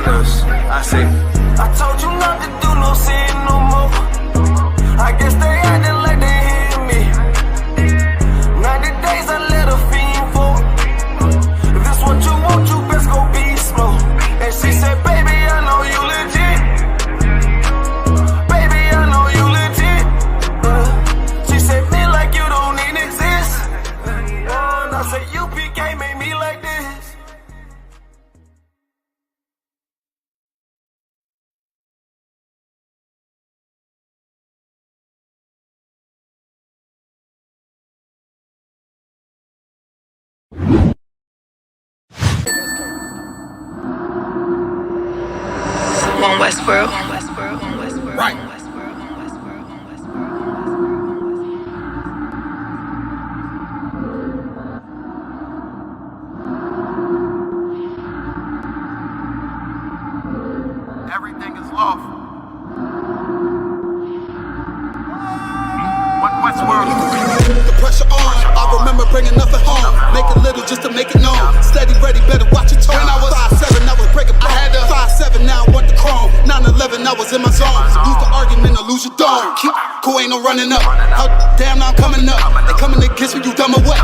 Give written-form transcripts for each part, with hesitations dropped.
dollars. I say, I told you not to do no sin no more. I guess they acting like they hear me. 90 days I let a fiend for. If this what you want, you best go be slow. And she said, baby, I know you legit. Baby, I know you legit. She said, me like you don't even exist. And I said, UPK made me like this. One Westworld. Right. Everything is lawful. Westworld. The pressure on. I remember bringing nothing home. Make it little just to make it known. Steady, ready, better watch your tone. When I was 5'7", I was breaking bone. I had 5'7", now I want the chrome. 9/11, I was in my zone. Lose the argument or lose your dome. Keep cool, ain't no running up. How damn, now I'm coming up. They coming to kiss me, you dumb or what?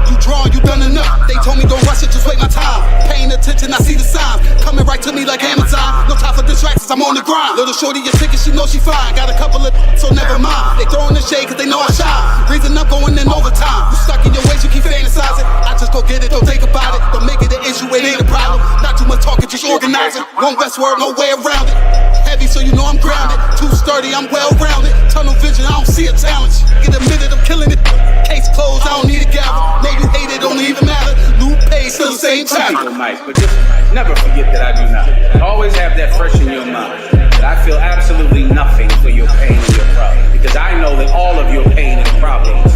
You drawing, you done enough. They told me don't rush it, just wait my time. Paying attention, I see the signs. Coming right to me like Amazon. No time for distractions, I'm on the grind. Little shorty, your ticket, she know she fine. Got a couple of so never mind. They throwing the shade cause they know I shine. Reason I'm going in overtime. You stuck in your ways, you keep fantasizing. I just go get it, don't think about it. Don't make it an issue, it ain't a problem. Not too much talking, just organizing. One Westworld, no way around it. Heavy, so you know I'm grounded. Too sturdy, I'm well rounded. Tunnel vision, I don't see a challenge. Get a minute, I'm killing it. Case closed, I don't need a gavel. Know you hate it, don't even matter. New page, still the same time. People might, but just never forget that I do not. Always have that fresh in your mind. That I feel absolutely nothing for your pain and your problem. Because I know that all of your pain and problems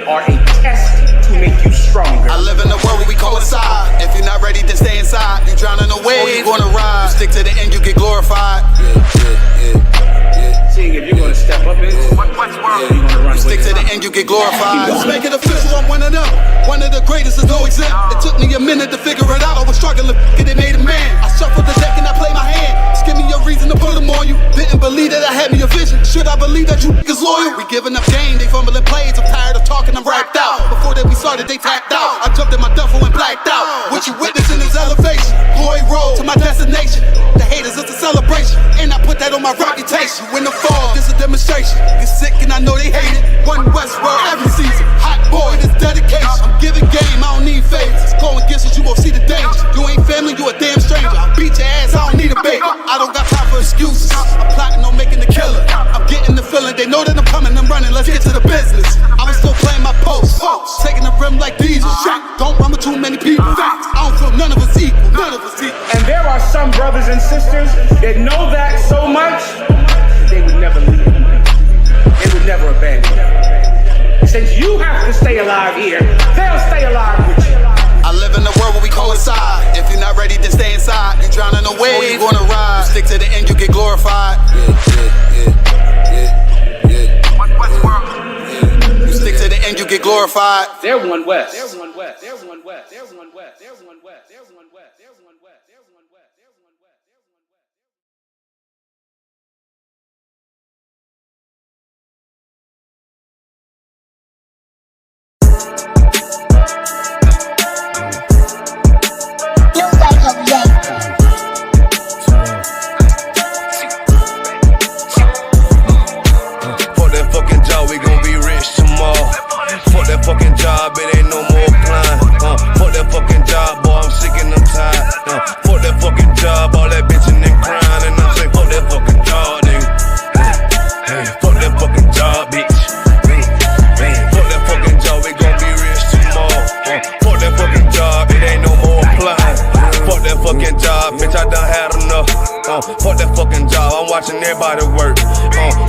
are a test to make you stronger. I live in a world where we coincide. If you're not ready to stay inside, you drowning away, or you gonna ride. You stick to the end, you get glorified. Seeing if you're gonna step up into Westworld, you're gonna run. You stick to the end, you get glorified. Let's make it official, I'm one of them. One of the greatest is no exempt. It took me a minute to figure it out. I was struggling, get it made a man. I shuffled the deck and I played my hand. Just give me a reason to put them on you. Didn't believe that I had me a vision. Should I believe that you niggas loyal? We giving up game, they fumbling plays. I'm tired of talking, I'm racked out. Before that we started, they tapped out. I jumped in my duffel and blacked out. What you witnessing is elevation. Glory road to my destination. The haters, it's a celebration. And I put that on my reputation. You in the fall, this a demonstration. Get sick and I know they hate it. One Westworld every season. Hot boy, this dedication. I'm giving game, I don't need favors. Go against it, you won't see the danger. You ain't family, you a damn stranger. I'll beat your ass, I don't need a baby. I don't got time for excuses. I'm plotting on making the killer. I'm getting the feeling, they know that I'm coming, I'm running. Let's get to the business. I was still playing my post, taking the rim like Jesus. Don't run with too many people. I don't feel none of us equal, none of us equal. And there are some brothers and sisters that know that so much, they would never leave you. They would never abandon you. Since you have to stay alive here, they'll stay alive with you. I live in a world where we coincide. If you're not ready to stay inside, you drowning away, or you gonna ride. You stick to the end, you get glorified. You stick to the end, you get glorified. They're one West. They're one West. They're one West. They're one West. They're one West. They're one West. They're one West. They're one West. They're one West. Fuck that fucking job, we gon' be rich tomorrow. Fuck that fucking job, it ain't no more applying. Fuck that fucking job, boy, I'm sick and I'm tired. Fuck that fucking job, all that bitching and crying. And I'm saying, fuck that fucking job, nigga. Hey, fuck that fucking job, bitch. Fuck that fucking job, we gon' be rich tomorrow. Fuck that fucking job, it ain't no more applying. Fuck that fucking job, bitch, I done had enough. Fuck that fucking job, I'm watching everybody work.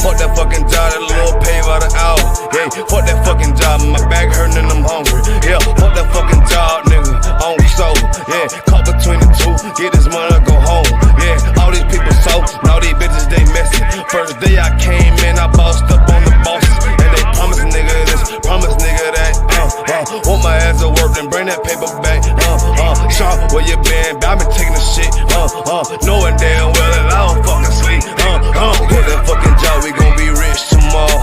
Fuck that fucking job, that little pay by the hour. Yeah, fuck that fucking job, my back hurting and I'm hungry. Yeah, fuck that fucking job, nigga, on soul. Yeah, caught between the two, get this money, go home. Yeah, all these people so, now these bitches they messy. First day I came in, I bossed up on the bosses. And they promised nigga this, promised nigga that. Want my ass to work and bring that paper back. Sean, where you been? I've been taking taking the shit, knowing damn well that I don't fucking sleep, Fuck that fucking job, we gon' be rich tomorrow.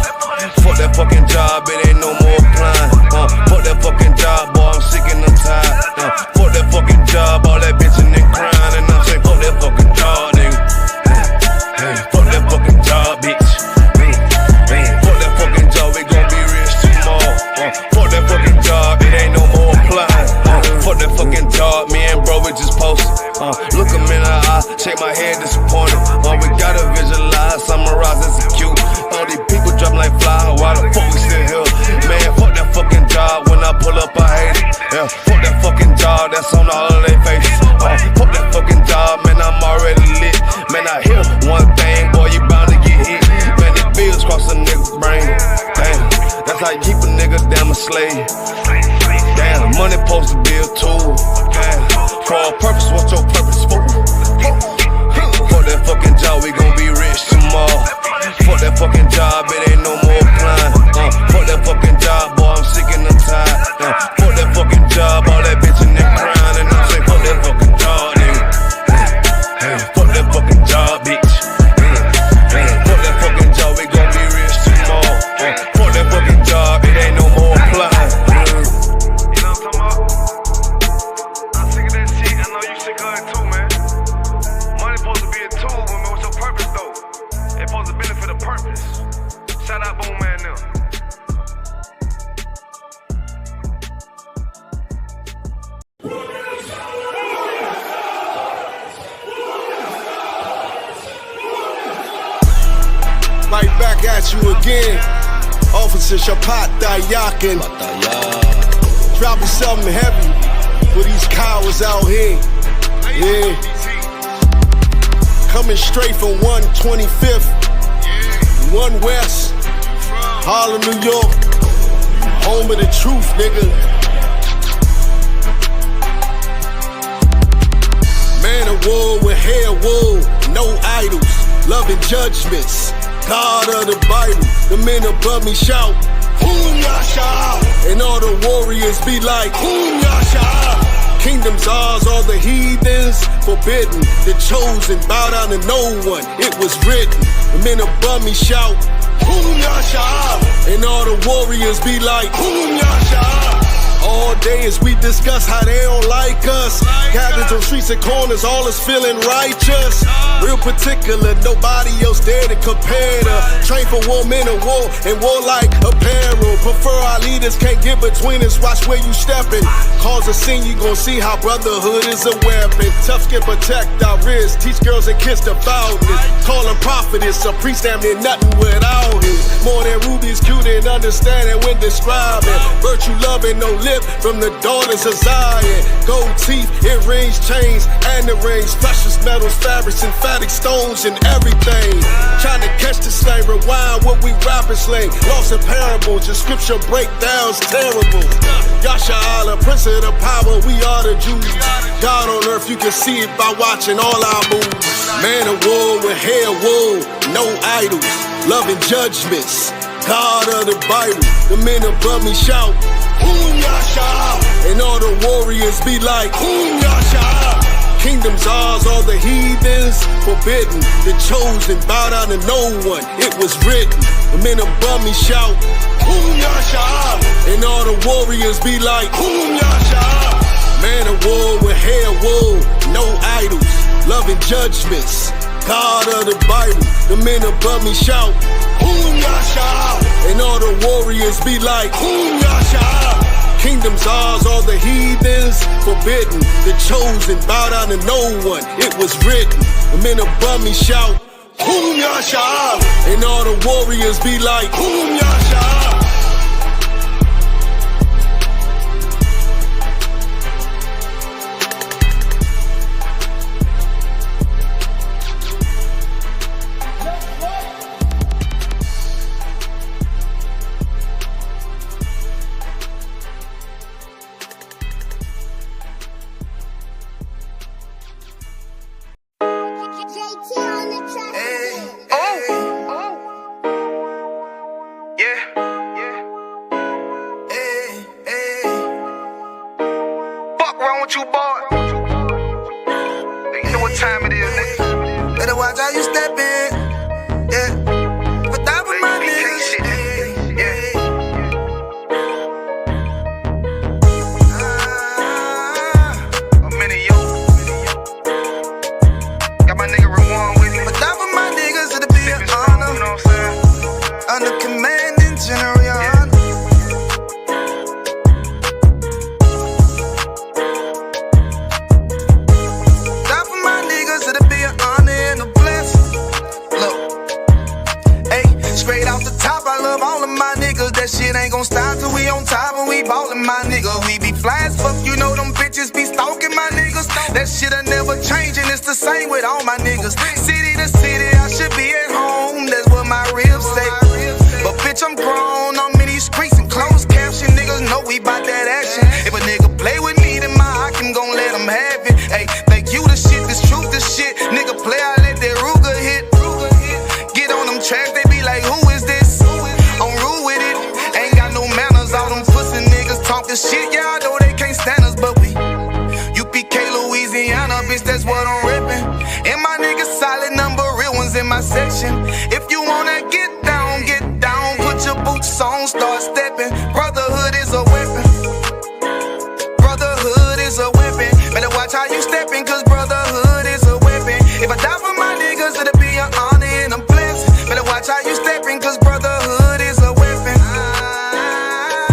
Fuck that fucking job, it ain't no more applying. Fuck that fucking job, boy, I'm sick and I'm tired. Fuck that fucking job, all that bitching and crying, and I'm saying fuck that fucking job, nigga. Hey, fuck that fucking job, bitch. Fuck that fucking job, we gon' be rich tomorrow. Fuck that fucking job, it ain't no more applying. Fuck that fucking job, me and bro, we just posted. Look him in the eye, shake my head disappointed. We gotta visualize, summarize, execute. All these people dropping like fly, why the fuck we still here? Man, fuck that fucking job, when I pull up I hate it. Yeah, fuck that fucking job, that's on all of their faces. Fuck that fucking job, man, I'm already lit. Man, I hear one thing, boy, you bound to get hit. Man, the bills cross a nigga's brain. Damn, that's how you keep a nigga damn a slave. Damn, money supposed to be a tool. Damn, for a purpose, what's your purpose for? Fuck that fucking job, we gon' be rich tomorrow. Fuck that fucking job, it ain't no more applying. Fuck that fucking job, boy, I'm sick and I'm tired. Fuck that fucking job, all that bitching and crying, and I'm saying fuck that fucking job, nigga. Fuck that fucking job, bitch. Fuck that fucking job, we gon' be rich tomorrow. Fuck that fucking job, it ain't no more applying. You know what I'm talking about? I'm sick of that shit. I know you sick of it too, man. Money supposed to be a tool, but what's your purpose though? It's supposed to benefit a purpose. Shout out Boom Man now. Right back at you again. Officer Shapat Dayakin. Dropping something heavy for these cowards out here. Yeah. Coming straight from 125th, 1 West, Harlem, New York. Home of the truth, nigga. Man of war with hair wool, no idols, loving judgments. God of the Bible, the men above me shout, Hum Yasha, and all the warriors be like, Hum Yasha. Kingdom's ours, all the heathens forbidden. The chosen bow down to no one, it was written. The men above me shout, Hum Yasha, and all the warriors be like, Hum Yasha. All day as we discuss how they don't like us. Gathered on streets and corners, all is feeling righteous. Real particular, nobody else there to compare to. Train for war, men of war, and warlike apparel. Prefer our leaders, can't get between us, watch where you stepping. Cause a scene, you gon' see how brotherhood is a weapon. Tough skin protect our wrists, teach girls and kids devoutness. Call them prophetess, a priest damn near nothing without him. More than rubies, cute and understanding when describing. Virtue loving, no lip from the daughters of Zion. Gold teeth, earrings, chains, and the rings. Precious metals, fabrics, emphatic stones, and everything. Trying to catch the slang, rewind what we rapping slang. Lost in parables, your scripture breakdowns terrible. Yasha Allah, Prince of the power, we are the Jews. God on earth, you can see it by watching all our moves. Man of war with hair wool, no idols, loving judgments. God of the Bible, the men above me shout, Hum Yasha, and all the warriors be like, Hum Yasha. Kingdom's ours, all the heathens forbidden. The chosen bow down to no one, it was written. The men above me shout, Hum Yasha, and all the warriors be like, Hum Yasha. Man of war with hair wool, no idols, loving judgments. God of the Bible, the men above me shout, Hum Yasha, and all the warriors be like, Hum Yasha. Kingdom's ours, all the heathens forbidden. The chosen bow down to no one, it was written. The men above me shout, Hum Yasha, and all the warriors be like, Hum Yasha. Yeah. what time it is, nigga. Better watch how you step in. Yeah. But that was my niggas. A minute, yo. Got my nigga Rewan with me. But that was my niggas, it'll be an honor. You know what I'm saying? Under commanding General Yana. That for my niggas, it'll be an honor and a blessing. Look, hey, straight off the top, I love all of my niggas. That shit ain't gon' stop till we on top and we ballin', my nigga. We be fly as fuck, you know them bitches be stalking my niggas. That shit'll never change and it's the same with all my niggas. City to city, I should be at home. That's what my ribs say. But bitch, I'm grown, I'm in these streets and closed caption. Niggas know we bout that action. If a nigga play with me, then my Hakim gon' let him have it. Hey, think you the shit, this truth the shit. Nigga play, I let that Ruger hit. Get on them tracks, they be like, who is this? I'm rude with it, ain't got no manners. All them pussy niggas talking shit, yeah, I know they can't stand us, but we UPK Louisiana, bitch, that's what I'm rippin'. And my niggas solid number, real ones in my section. If you wanna get down, put your boots on, start stepping. Brotherhood is a weapon. Brotherhood is a weapon. Better watch how you steppin', cause brotherhood is a weapon. If I die for my niggas, it'll be an honor and a blessing. Better watch how you steppin', cause brotherhood is a weapon.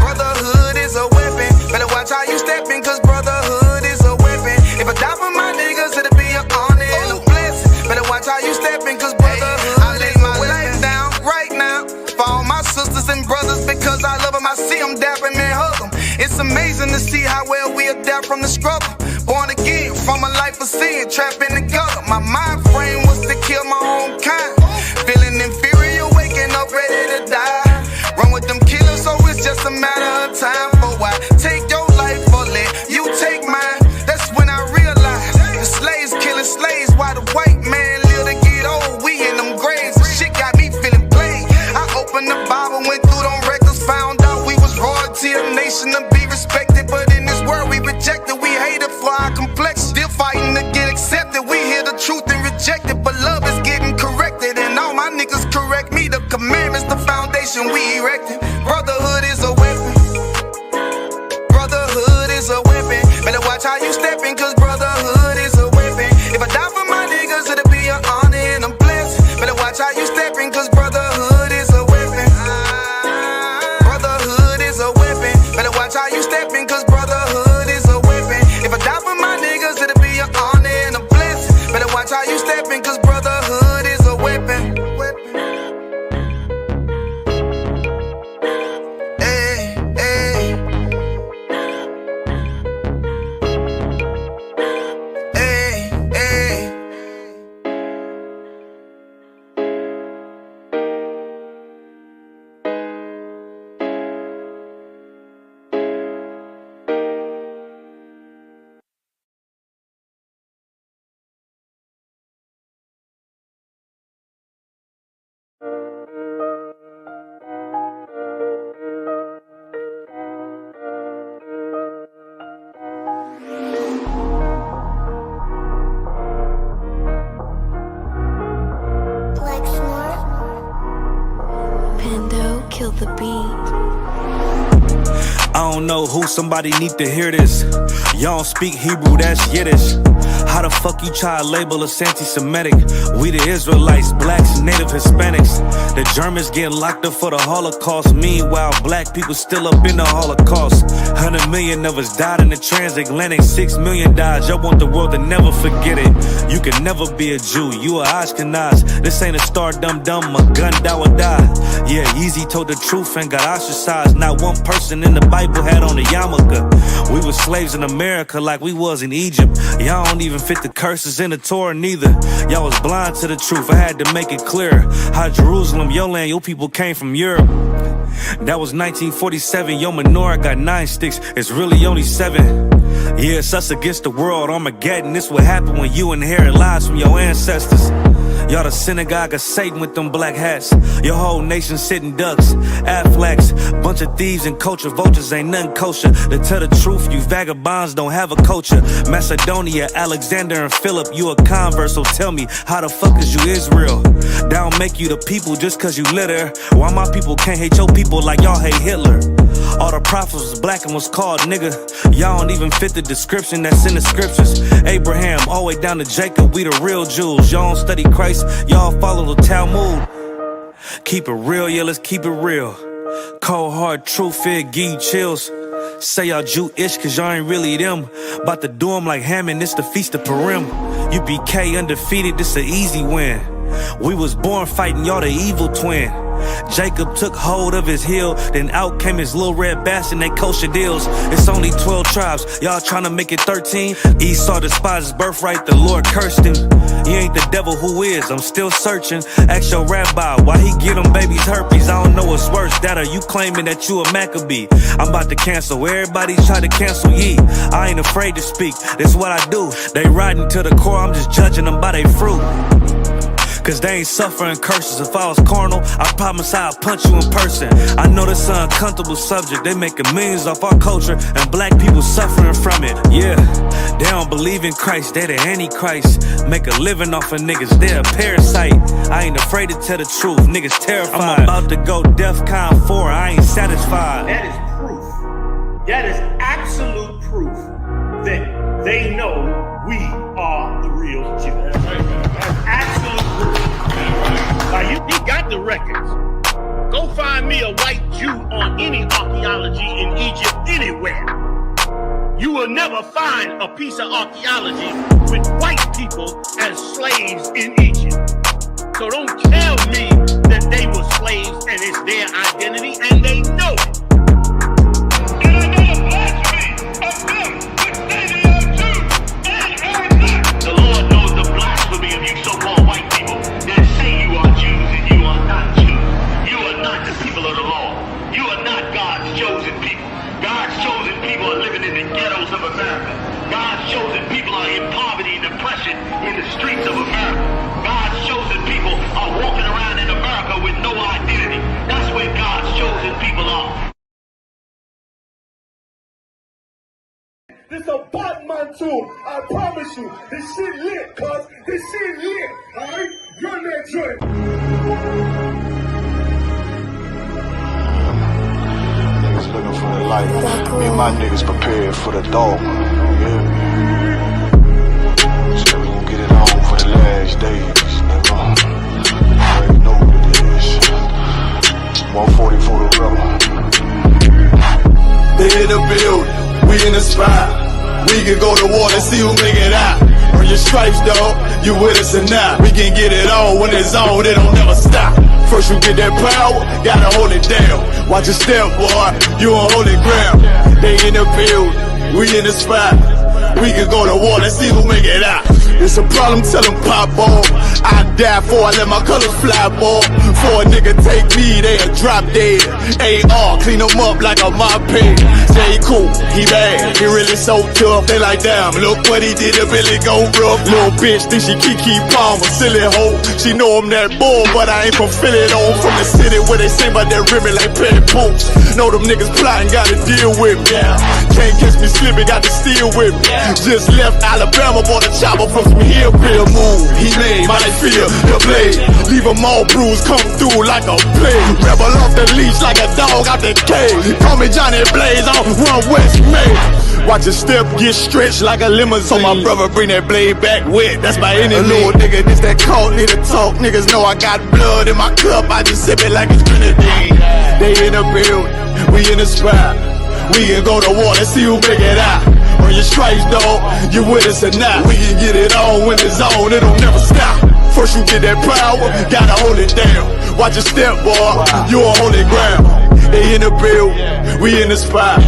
Brotherhood is a weapon. Better watch how you steppin', cause brotherhood is a weapon. If I die for my niggas, it'll be an honor and a blessing. Better watch how you steppin', cause brotherhood is a weapon. Down right now for all my sisters and brothers, because I love them, I see them dapping and hug them. It's amazing to see how well we adapt from the struggle. Born again from a life of sin, trapped in the gutter. My mind frame was to kill my own kind. Feeling inferior, waking up ready to die. Run with them killers, so it's just a matter of time. For why take your life or let you take mine? That's when I realized the slaves killing slaves, while the white man live to get old. We in them graves, and shit got me feeling played. I opened the Bible, went through them records, found out we was royalty, a nation to be respected. But in this world we rejected, we hated for our complexion. Still fighting to get accepted. We hear the truth and reject it, but love is getting corrected. And all my niggas correct me. The commandments, the foundation we erected. Brotherhood is a weapon. Brotherhood is a weapon. Better watch how you steppin', cause brotherhood is a weapon. If I die for my niggas, it'll be an honor and a blessing. Better watch how you steppin', cause brotherhood is a weapon. Brotherhood is a weapon. Better watch how you steppin', cause brotherhood is a weapon. If I die for my niggas, it'll be an honor and a blessing. Better watch how you steppin', cause brotherhood is a weapon. Hey, hey. Hey, hey. Pando, kill the beat. I don't know who, somebody need to hear this. Y'all don't speak Hebrew, that's Yiddish. How the fuck you try to label us anti-Semitic? We the Israelites, blacks, native Hispanics. The Germans getting locked up for the Holocaust. Meanwhile, black people still up in the Holocaust. 100 million of us died in the transatlantic. 6 million died, y'all want the world to never forget it. You can never be a Jew, you a Ashkenaz. This ain't a star dum-dum, a gun die or die. Yeah, Yeezy told the truth and got ostracized. Not one person in the Bible had on a yarmulke. We were slaves in America like we was in Egypt. Y'all don't even fit the curses in the Torah neither. Y'all was blind to the truth, I had to make it clear. How Jerusalem, your land, your people came from Europe. That was 1947, your menorah got 9 sticks, it's really only 7. Yeah, it's us against the world, Armageddon. This what happened when you inherit lies from your ancestors. Y'all the synagogue of Satan with them black hats. Your whole nation sitting ducks, Aflacs. Bunch of thieves and culture vultures, ain't nothing kosher. To tell the truth, you vagabonds don't have a culture. Macedonia, Alexander and Philip, you a convert, so tell me, how the fuck is you Israel? That don't make you the people just cause you litter. Why my people can't hate your people like y'all hate Hitler? All the prophets was black and was called nigga. Y'all don't even fit the description that's in the scriptures. Abraham, all the way down to Jacob, we the real Jews. Y'all don't study Christ, y'all follow the Talmud. Keep it real, yeah, let's keep it real. Cold hard truth, it give you chills. Say y'all Jewish cause y'all ain't really them. About to do them like Hammond, it's the Feast of Purim. UPK undefeated, this an easy win. We was born fighting, y'all the evil twin. Jacob took hold of his heel, then out came his little red bastard and they kosher deals. It's only 12 tribes, y'all trying to make it 13. Esau despised his birthright, the Lord cursed him. He ain't the devil, who is? I'm still searching. Ask your rabbi, why he get them babies herpes? I don't know what's worse, that or you claiming that you a Maccabee. I'm about to cancel, everybody try to cancel ye. I ain't afraid to speak, that's what I do. They riding to the core, I'm just judging them by their fruit. Cause they ain't suffering curses. If I was carnal, I promise I'd punch you in person. I know this an uncomfortable subject. They making millions off our culture and black people suffering from it. Yeah, they don't believe in Christ, they the Antichrist. Make a living off of niggas, they a parasite. I ain't afraid to tell the truth, niggas terrified. I'm about to go DEFCON 4, I ain't satisfied. That is proof. That is absolute proof that they know we are the real Jews. That's absolute proof. Now you got the records. Go find me a white Jew on any archaeology in Egypt anywhere. You will never find a piece of archaeology with white people as slaves in Egypt. So don't tell me that they were slaves and it's their identity, and they know it. And I know the blasphemy of them that say they are Jews and are not. The Lord knows the blasphemy of you so-called white people that say you are Jews and you are not Jews. You are not the people of the law. You are not God's chosen people. God's chosen people are living in the ghettos of America. God's chosen people are in poverty and depression in the streets of America. God's chosen people are walking around in America with no identity. That's where God's chosen people are. This a Batman tune, I promise you. This shit lit, cuz. This shit lit, alright? Run that joint. Niggas looking for the light. Me and my niggas prepared for the dog. Yeah. So we gon' get it on for the last days, nigga. You already know what it is. 140 for the rebel. They in the building, we in the spot. We can go to war and see who make it out. Earn your stripes, dog, you with us or not. We can get it on when it's on, it don't never stop. First you get that power, gotta hold it down. Watch your step, boy, you on holy ground. They in the building, we in the spot. We can go to war and see who make it out. It's a problem, tell them pop ball. I die for, I let my colors fly, ball. For a nigga take me, they a drop dead. AR, clean them up like a mop pig. Say he cool, he bad, he really so tough. They like, damn, look what he did to Billy go rough. Little bitch think she Kiki Palmer, silly hoe. She know I'm that bull, but I ain't from Philly though. From the city where they sing about that ribbon like Petty Poops. Know them niggas plotting, gotta deal with me. Can't catch me slipping, got to steal with me. Just left Alabama, bought a chopper from some hillbill move. He made my feel the blade. Leave them all bruised, come through like a plague. Rebel off the leash like a dog out the cage. Call me Johnny Blaze, I'm one West May. Watch your step get stretched like a limousine. So my brother bring that blade back wet, that's my enemy. A little nigga, this that cult, need to talk. Niggas know I got blood in my cup, I just sip it like it's grenadine. They in the building, we in the spot. We can go to war, let's see who make it out. Earn your stripes, dog, you with us or not. We can get it on when it's on, it'll never stop. First you get that power, gotta hold it down. Watch your step, boy, you on holy ground. They in the building, we in the spot.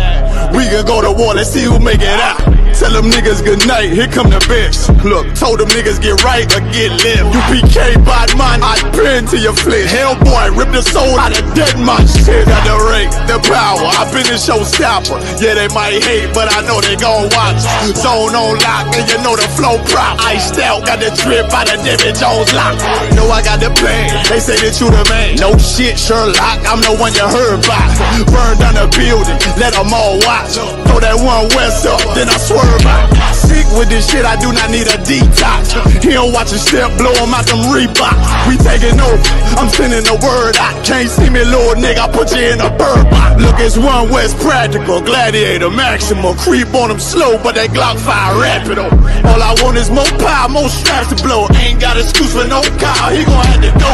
We can go to war, let's see who make it out. Tell them niggas good night, here come the bitch. Look, told them niggas get right or get left. You PK bad man, I pin to your flesh. Hellboy, rip the soul out of dead man. Shit at the rate, the power, I been a showstopper. Yeah, they might hate, but I know they gon' watch. Zone on lock, and you know the flow prop. Iced out, got the drip out of David Jones lock. Know I got the plan, they say that you the man. No shit, Sherlock, I'm the one you heard about. Burn down the building, let them all watch. Throw that one west up, then I swerve out. Sick with this shit, I do not need a detox. He don't watch a step, blow him out them Reeboks. We taking over, I'm sending the word out. Can't see me, little nigga, I put you in a bird box. Look, it's one West practical, gladiator, maximal. Creep on them slow, but that Glock 5 rapido. All I want is more power, more straps to blow. Ain't got excuse for no car, he gon' have to go.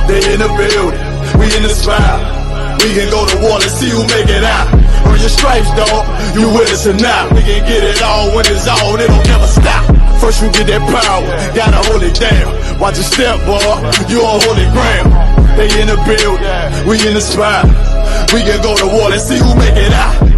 They in the building, we in the spot. We can go to war and see who make it out. Earn your stripes, dog, you with us or not. We can get it all when it's on, it don't never stop. First you get that power, gotta hold it down. Watch your step, boy, you on holy ground. They in the building, we in the spot. We can go to war and see who make it out.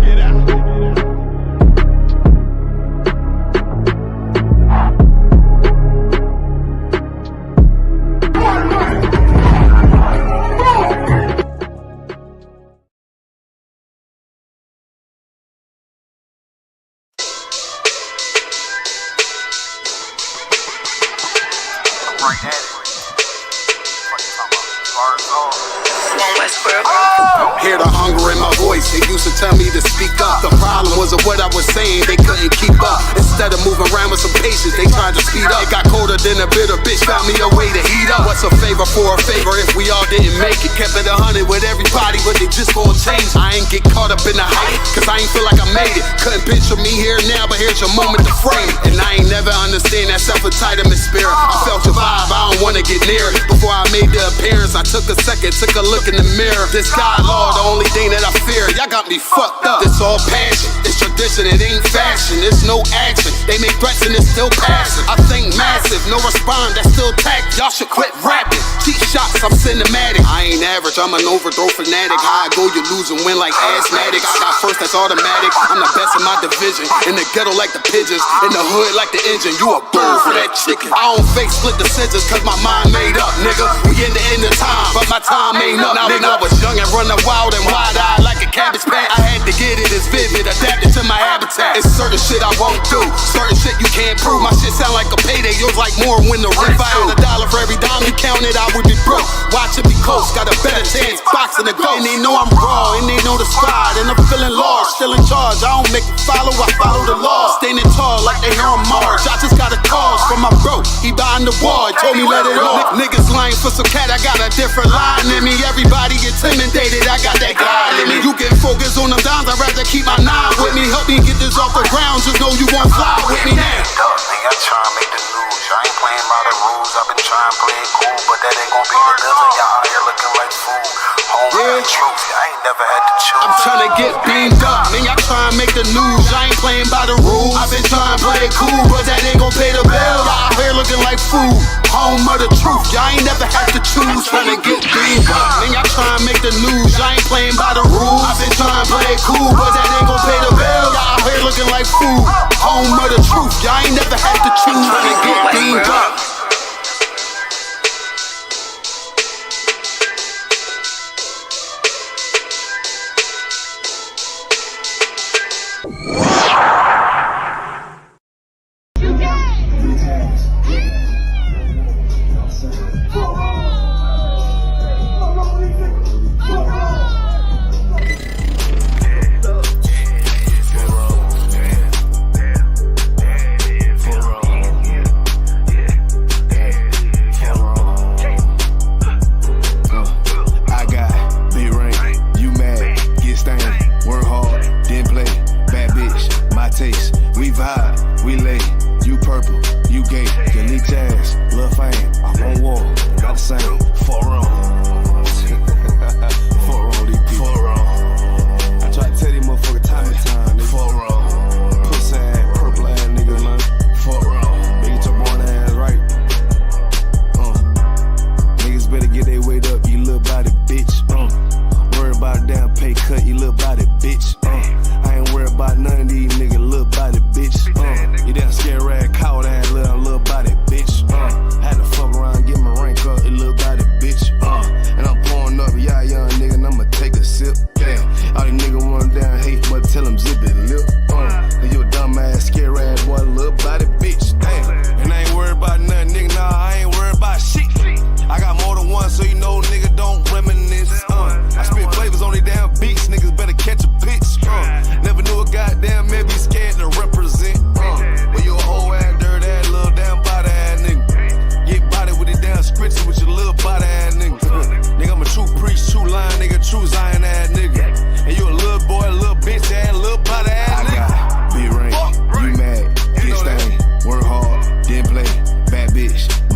Hear the hunger in my voice, they used to tell me to speak up. The problem was of what I was saying, they couldn't keep up. Instead of moving around with some patience, they tried to speed up. It got colder than a bitter bitch, found me a way to heat up. What's a favor for a favor if we all didn't make it? Kept it 100 with everybody, but they just gon' change. I ain't get caught up in the hype, cause I ain't feel like I made it. Couldn't picture me here now, but here's your moment to frame it. And I ain't never understand that self-entitlement spirit. I felt your vibe, I don't wanna get near it. Before I made the appearance, I took a second, took a look in the mirror. This God, Lord, the only thing that I fear. Y'all got me fucked up. This all passion, it's tradition, it ain't fashion. It's no action. They make threats and it's still passing. I think massive, no respond, that's still tact. Y'all should quit rapping. Cheap shots, I'm cinematic. I ain't average, I'm an overthrow fanatic. How I go, you lose and win like asthmatics. I got first, that's automatic. I'm the best in my division. In the ghetto like the pigeons, in the hood like the engine. You a bird for that chicken. I don't fake split decisions cause my mind made up, nigga. We in the end of time, but my time ain't up. Now when I was young and running wild and wide-eyed like a cabbage patch, I had to get it as vivid, adapted to my habitat. It's certain shit I won't do, certain shit you can't prove. My shit sound like a payday, yours like more when the rent. If I had $1 for every dime you counted, I would be broke. Watch it be close, got a better chance, boxing the ghost. And they know I'm raw, and they know the squad, and I'm feeling large, still in charge. I don't make it follow, I follow the law. Standing tall like they hear on March. I just got a call from my bro, he behind the wall, he told me let it off. Niggas lying for some cat, I got a different line in me. Everybody intimidated, I got that guy in me. You can focus on them dimes, I'd rather keep my nine with me. Help me get this off the ground, just know you won't fly with me now. Nigga, I try and make the news. I ain't playing by the rules. I've been trying to play it cool, but that ain't gon' be the devil. Y'all out here looking like fool. Home yeah. Truth, I ain't never had to choose. I'm trying to get beamed up, man. Y'all try and make the news. I ain't playing by the rules. I've been trying to play it cool, but that ain't gon' pay the bill. Y'all out here looking like fool. Home of the truth, y'all ain't never had to choose. Trying to get beamed up, man. Y'all try and make the news. I ain't playing by the rules. I've been trying to play it cool, but that ain't gon' pay the bill. Y'all out here looking like fool. Home of the truth, y'all ain't never had to choose. Trying to get beamed up.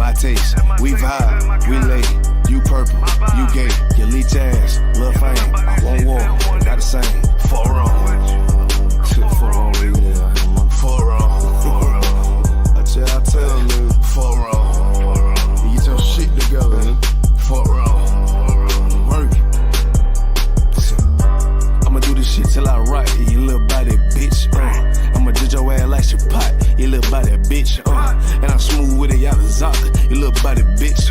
my taste. We vibe, we lay. You purple, you gay. You leech ass, lil' fame. I won't walk, got the same. For wrong. For wrong, yeah. For wrong. I tell them, nigga. For wrong. You get your shit together, nigga. For wrong. Work. I'ma do this shit till I rock it, you little body bitch. I'ma judge your ass like your pot, you little body bitch. And I'm smooth with it, y'all Zaka, you little body bitch.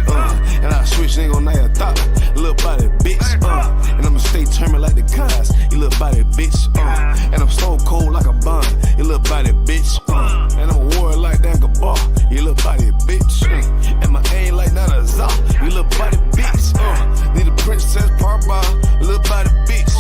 And I switch nigga on that thought, you little body bitch. And I'ma stay turning like the cars, you little body bitch. And I'm so cold like a bond, you little body bitch. And I'm a war like that bar, you little body bitch. And my aim like that a zop, you little body bitch. Need a princess part bar, you little body bitch.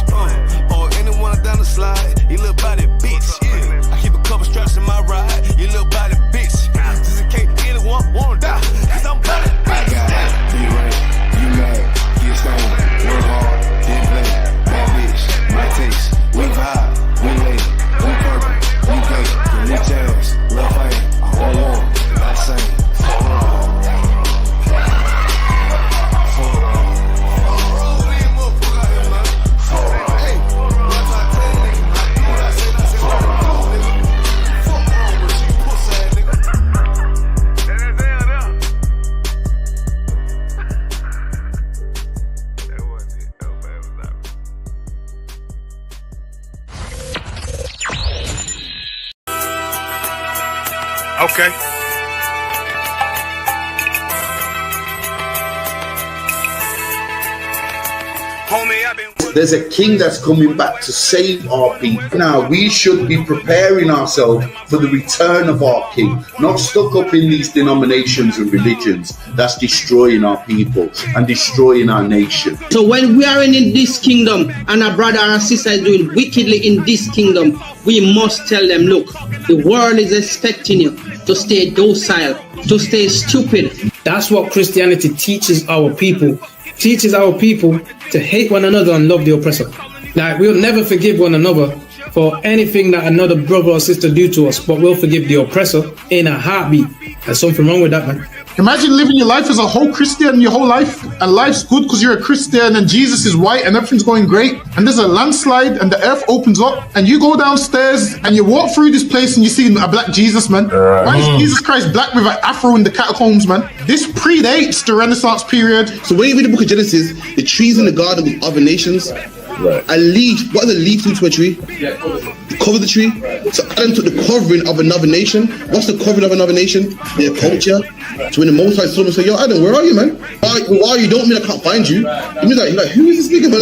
Or anyone down the slide, you little body bitch. Yeah. I keep a couple straps in my ride, you little body bitch. Just in case anyone wanna die, cause I'm body bitch. I got it, be right, you mad, get stoned, work hard, then play, bad bitch, my taste, we vibe, we lay, we purple, we gay, you leech ass, lil' fame, I won't walk, not same, for wrong. Okay. There's a king that's coming back to save our people. Now, we should be preparing ourselves for the return of our king, not stuck up in these denominations and religions that's destroying our people and destroying our nation. So when we are in this kingdom and our brother and sister is doing wickedly in this kingdom, we must tell them, look, the world is expecting you to stay docile, to stay stupid. That's what Christianity teaches our people. Teaches our people to hate one another and love the oppressor. Like, we'll never forgive one another for anything that another brother or sister do to us, but we'll forgive the oppressor in a heartbeat. There's something wrong with that, man. Imagine living your life as a whole Christian your whole life, and life's good because you're a Christian and Jesus is white and everything's going great, and there's a landslide and the earth opens up and you go downstairs and you walk through this place and you see a black Jesus, man. Why is Jesus Christ black with an afro in the catacombs, man? This predates the Renaissance period. So when you read the book of Genesis, the trees in the garden with other nations, a leaf, what does a leaf do to a tree? Cover the tree. So Adam took the covering of another nation. What's the covering of another nation? Their culture. So when the Most High saw him and said, yo, Adam, where are you, man? Why are you? Don't mean I can't find you. He was like, who is this nigga, man?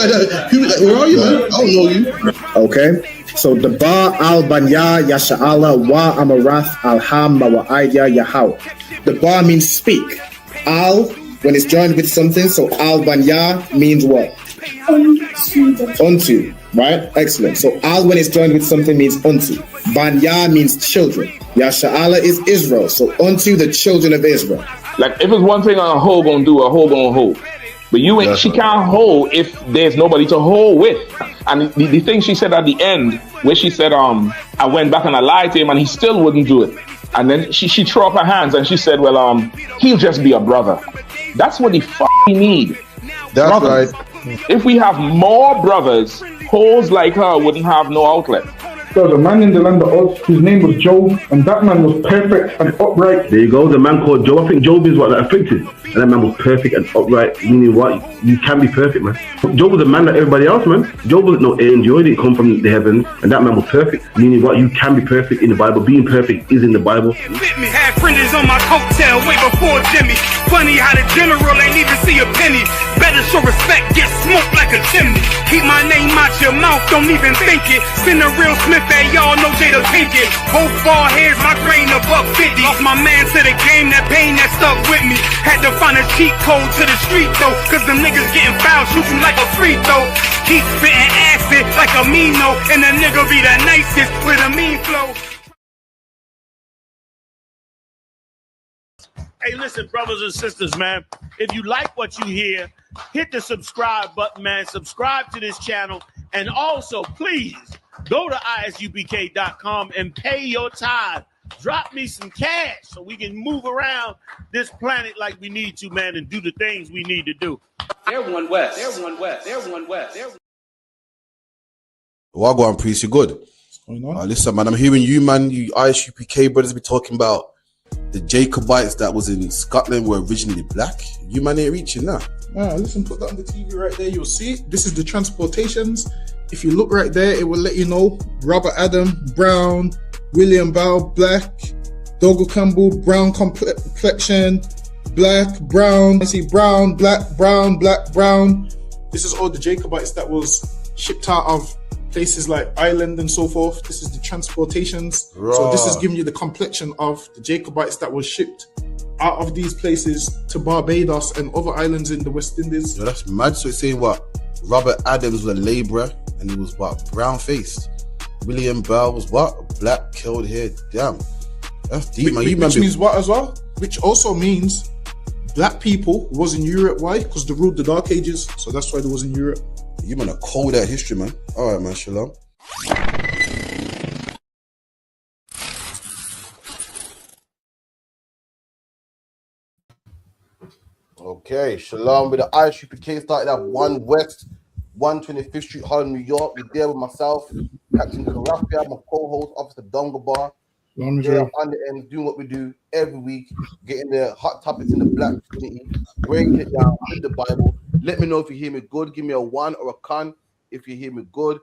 Where are you, man? I don't know you. Okay. So the Ba al Banya Yasha'ala wa Amarath al-Ham wa Aidya Yahau. The Ba means speak. Al, when it's joined with something, so al Banya means what? Unto, right? Excellent. So al when it's joined with something means unto. Banya means children. Yasha'ala is Israel. So unto the children of Israel. Like if it's one thing a hoe gonna do, a hoe gonna hold. But you ain't, she can't hold if there's nobody to hold with. And the thing she said at the end, where she said, I went back and I lied to him and he still wouldn't do it. And then she threw up her hands and she said, well, he'll just be a brother. That's what he need. That's brothers. Right. If we have more brothers, hoes like her wouldn't have no outlet. There was a man in the land of Oz, his name was Job, and that man was perfect and upright. There you go, the man called Job. I think Job is what that afflicted. And that man was perfect and upright, meaning what? You can be perfect, man. Job was a man like everybody else, man. Job wasn't no angel, he didn't come from the heavens, and that man was perfect, meaning what? You can be perfect in the Bible. Being perfect is in the Bible. Had fringes on my coattail way before Jimmy. Funny how the general ain't even see a penny. Better show respect, get smoked like a chimney. Keep my name out your mouth, don't even think it. Send a real Smith, that y'all know Jada Pinkett. Both ball heads, my grain above 50. Lost my man to the game, that pain that stuck with me. Had to find a cheat code to the street though, cause them niggas getting foul, shoot you like a free throw. Keep spitting acid like a Mino, and the nigga be the nicest with a mean flow. Hey, listen, brothers and sisters, man. If you like what you hear, hit the subscribe button, man. Subscribe to this channel. And also, please, go to isubk.com and pay your tithe. drop me some cash so we can move around this planet like we need to, man, and do the things we need to do. They're one West. They're one West. They're one West. They're Wagwan Priest, you good? Listen, man, I'm hearing you, man, you ISUPK brothers be talking about the Jacobites that was in Scotland were originally black. You man ain't reaching that. Listen, put that on the TV right there. You'll see it. This is the transportations. If you look right there, it will let you know Robert Adam, brown, William Bow, black, Dougal Campbell, brown complexion, black, brown. I see brown, black, brown, black, brown. This is all the Jacobites that was shipped out of places like Ireland and so forth. This is the transportations. So this is giving you the complexion of the Jacobites that was shipped out of these places to Barbados and other islands in the West Indies. Yo, that's mad. So it's saying what? Robert Adams was a labourer and he was what? Brown faced. William Bell was what? Black, curled hair. Damn. That's deep, man. Which means what as well? Which also means black people was in Europe. Why? Because they ruled the Dark Ages. So that's why they was in Europe. You man are cold at history, man. All right, man. Shalom. Okay, shalom. With the ISUPK started at 1 West, 125th Street, Harlem, New York. We're there with myself, Captain Karafia, my co-host, Officer Dongabar. We're on the end, doing what we do every week, getting the hot topics in the black community, breaking it down with the Bible. Let me know if you hear me good. Give me a 1 or a con if you hear me good.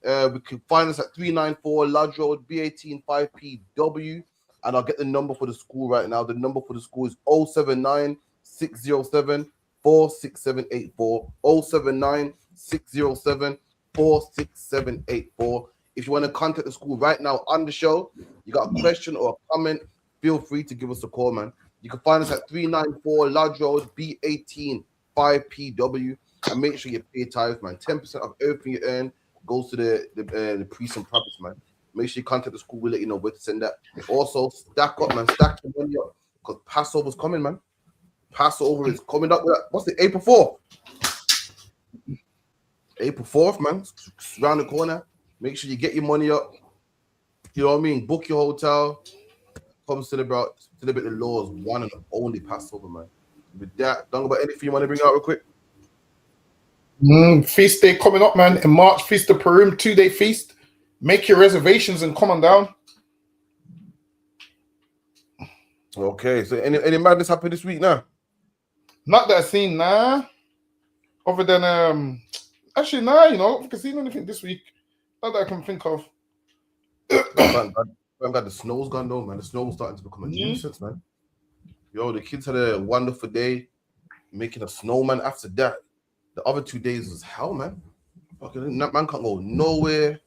We can find us at 394 Lodge Road, B18 5PW. And I'll get the number for the school right now. The number for the school is 079 607 46784. 079 607 46784. If you want to contact the school right now on the show, you got a question or a comment, feel free to give us a call, man. You can find us at 394 Lodge Road, B18 5PW. And make sure you pay tithes, man. 10% of everything you earn goes to the priests and prophets, man. Make sure you contact the school. We'll let you know where to send that. Also, stack up, man. Stack the money up because Passover's coming, man. Passover is coming up. What's the April 4th? April 4th, man. It's around the corner. Make sure you get your money up. You know what I mean? Book your hotel. Come celebrate the Lord's one and only Passover, man. With that, don't go about anything you want to bring out real quick. Feast day coming up, man. In March, Feast of Purim, 2-day feast. Make your reservations and come on down. Okay, so any madness happened this week now? Not that I've seen, nah. Other than actually, nah, you know, I haven't seen anything this week. Not that I can think of. Man, the snow's gone though, man. The snow was starting to become a nuisance, man. Yo, the kids had a wonderful day making a snowman. After that, the other 2 days was hell, man. Okay, that man can't go nowhere.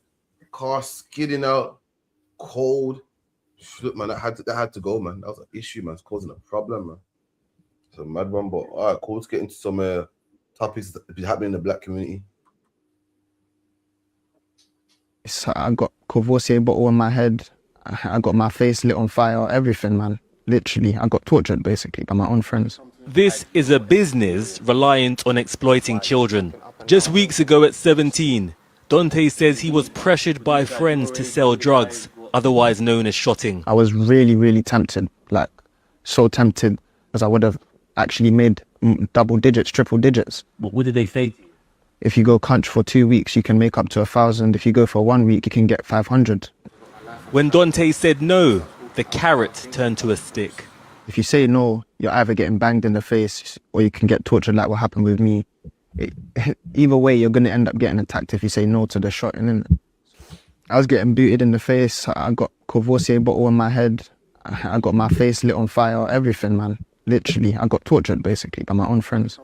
Car skidding out, cold. Look, man, that had to go, man. That was an issue, man. It's causing a problem, man. It's a mad one, but all right, cool. Let's get into some topics that be happening in the black community. I got Courvoisier bottle in my head. I got my face lit on fire. Everything, man. Literally, I got tortured basically by my own friends. This is a business reliant on exploiting children. Just weeks ago at 17, Dante says he was pressured by friends to sell drugs, otherwise known as shotting. I was really, really tempted, like so tempted, because I would have actually made double digits, triple digits. What did they say? If you go country for 2 weeks, you can make up to 1,000. If you go for 1 week, you can get 500. When Dante said no, the carrot turned to a stick. If you say no, you're either getting banged in the face or you can get tortured like what happened with me. Either way, you're going to end up getting attacked if you say no to the shotting, innit? I was getting booted in the face. I got Courvoisier bottle in my head. I got my face lit on fire. Everything, man. Literally, I got tortured basically by my own friends.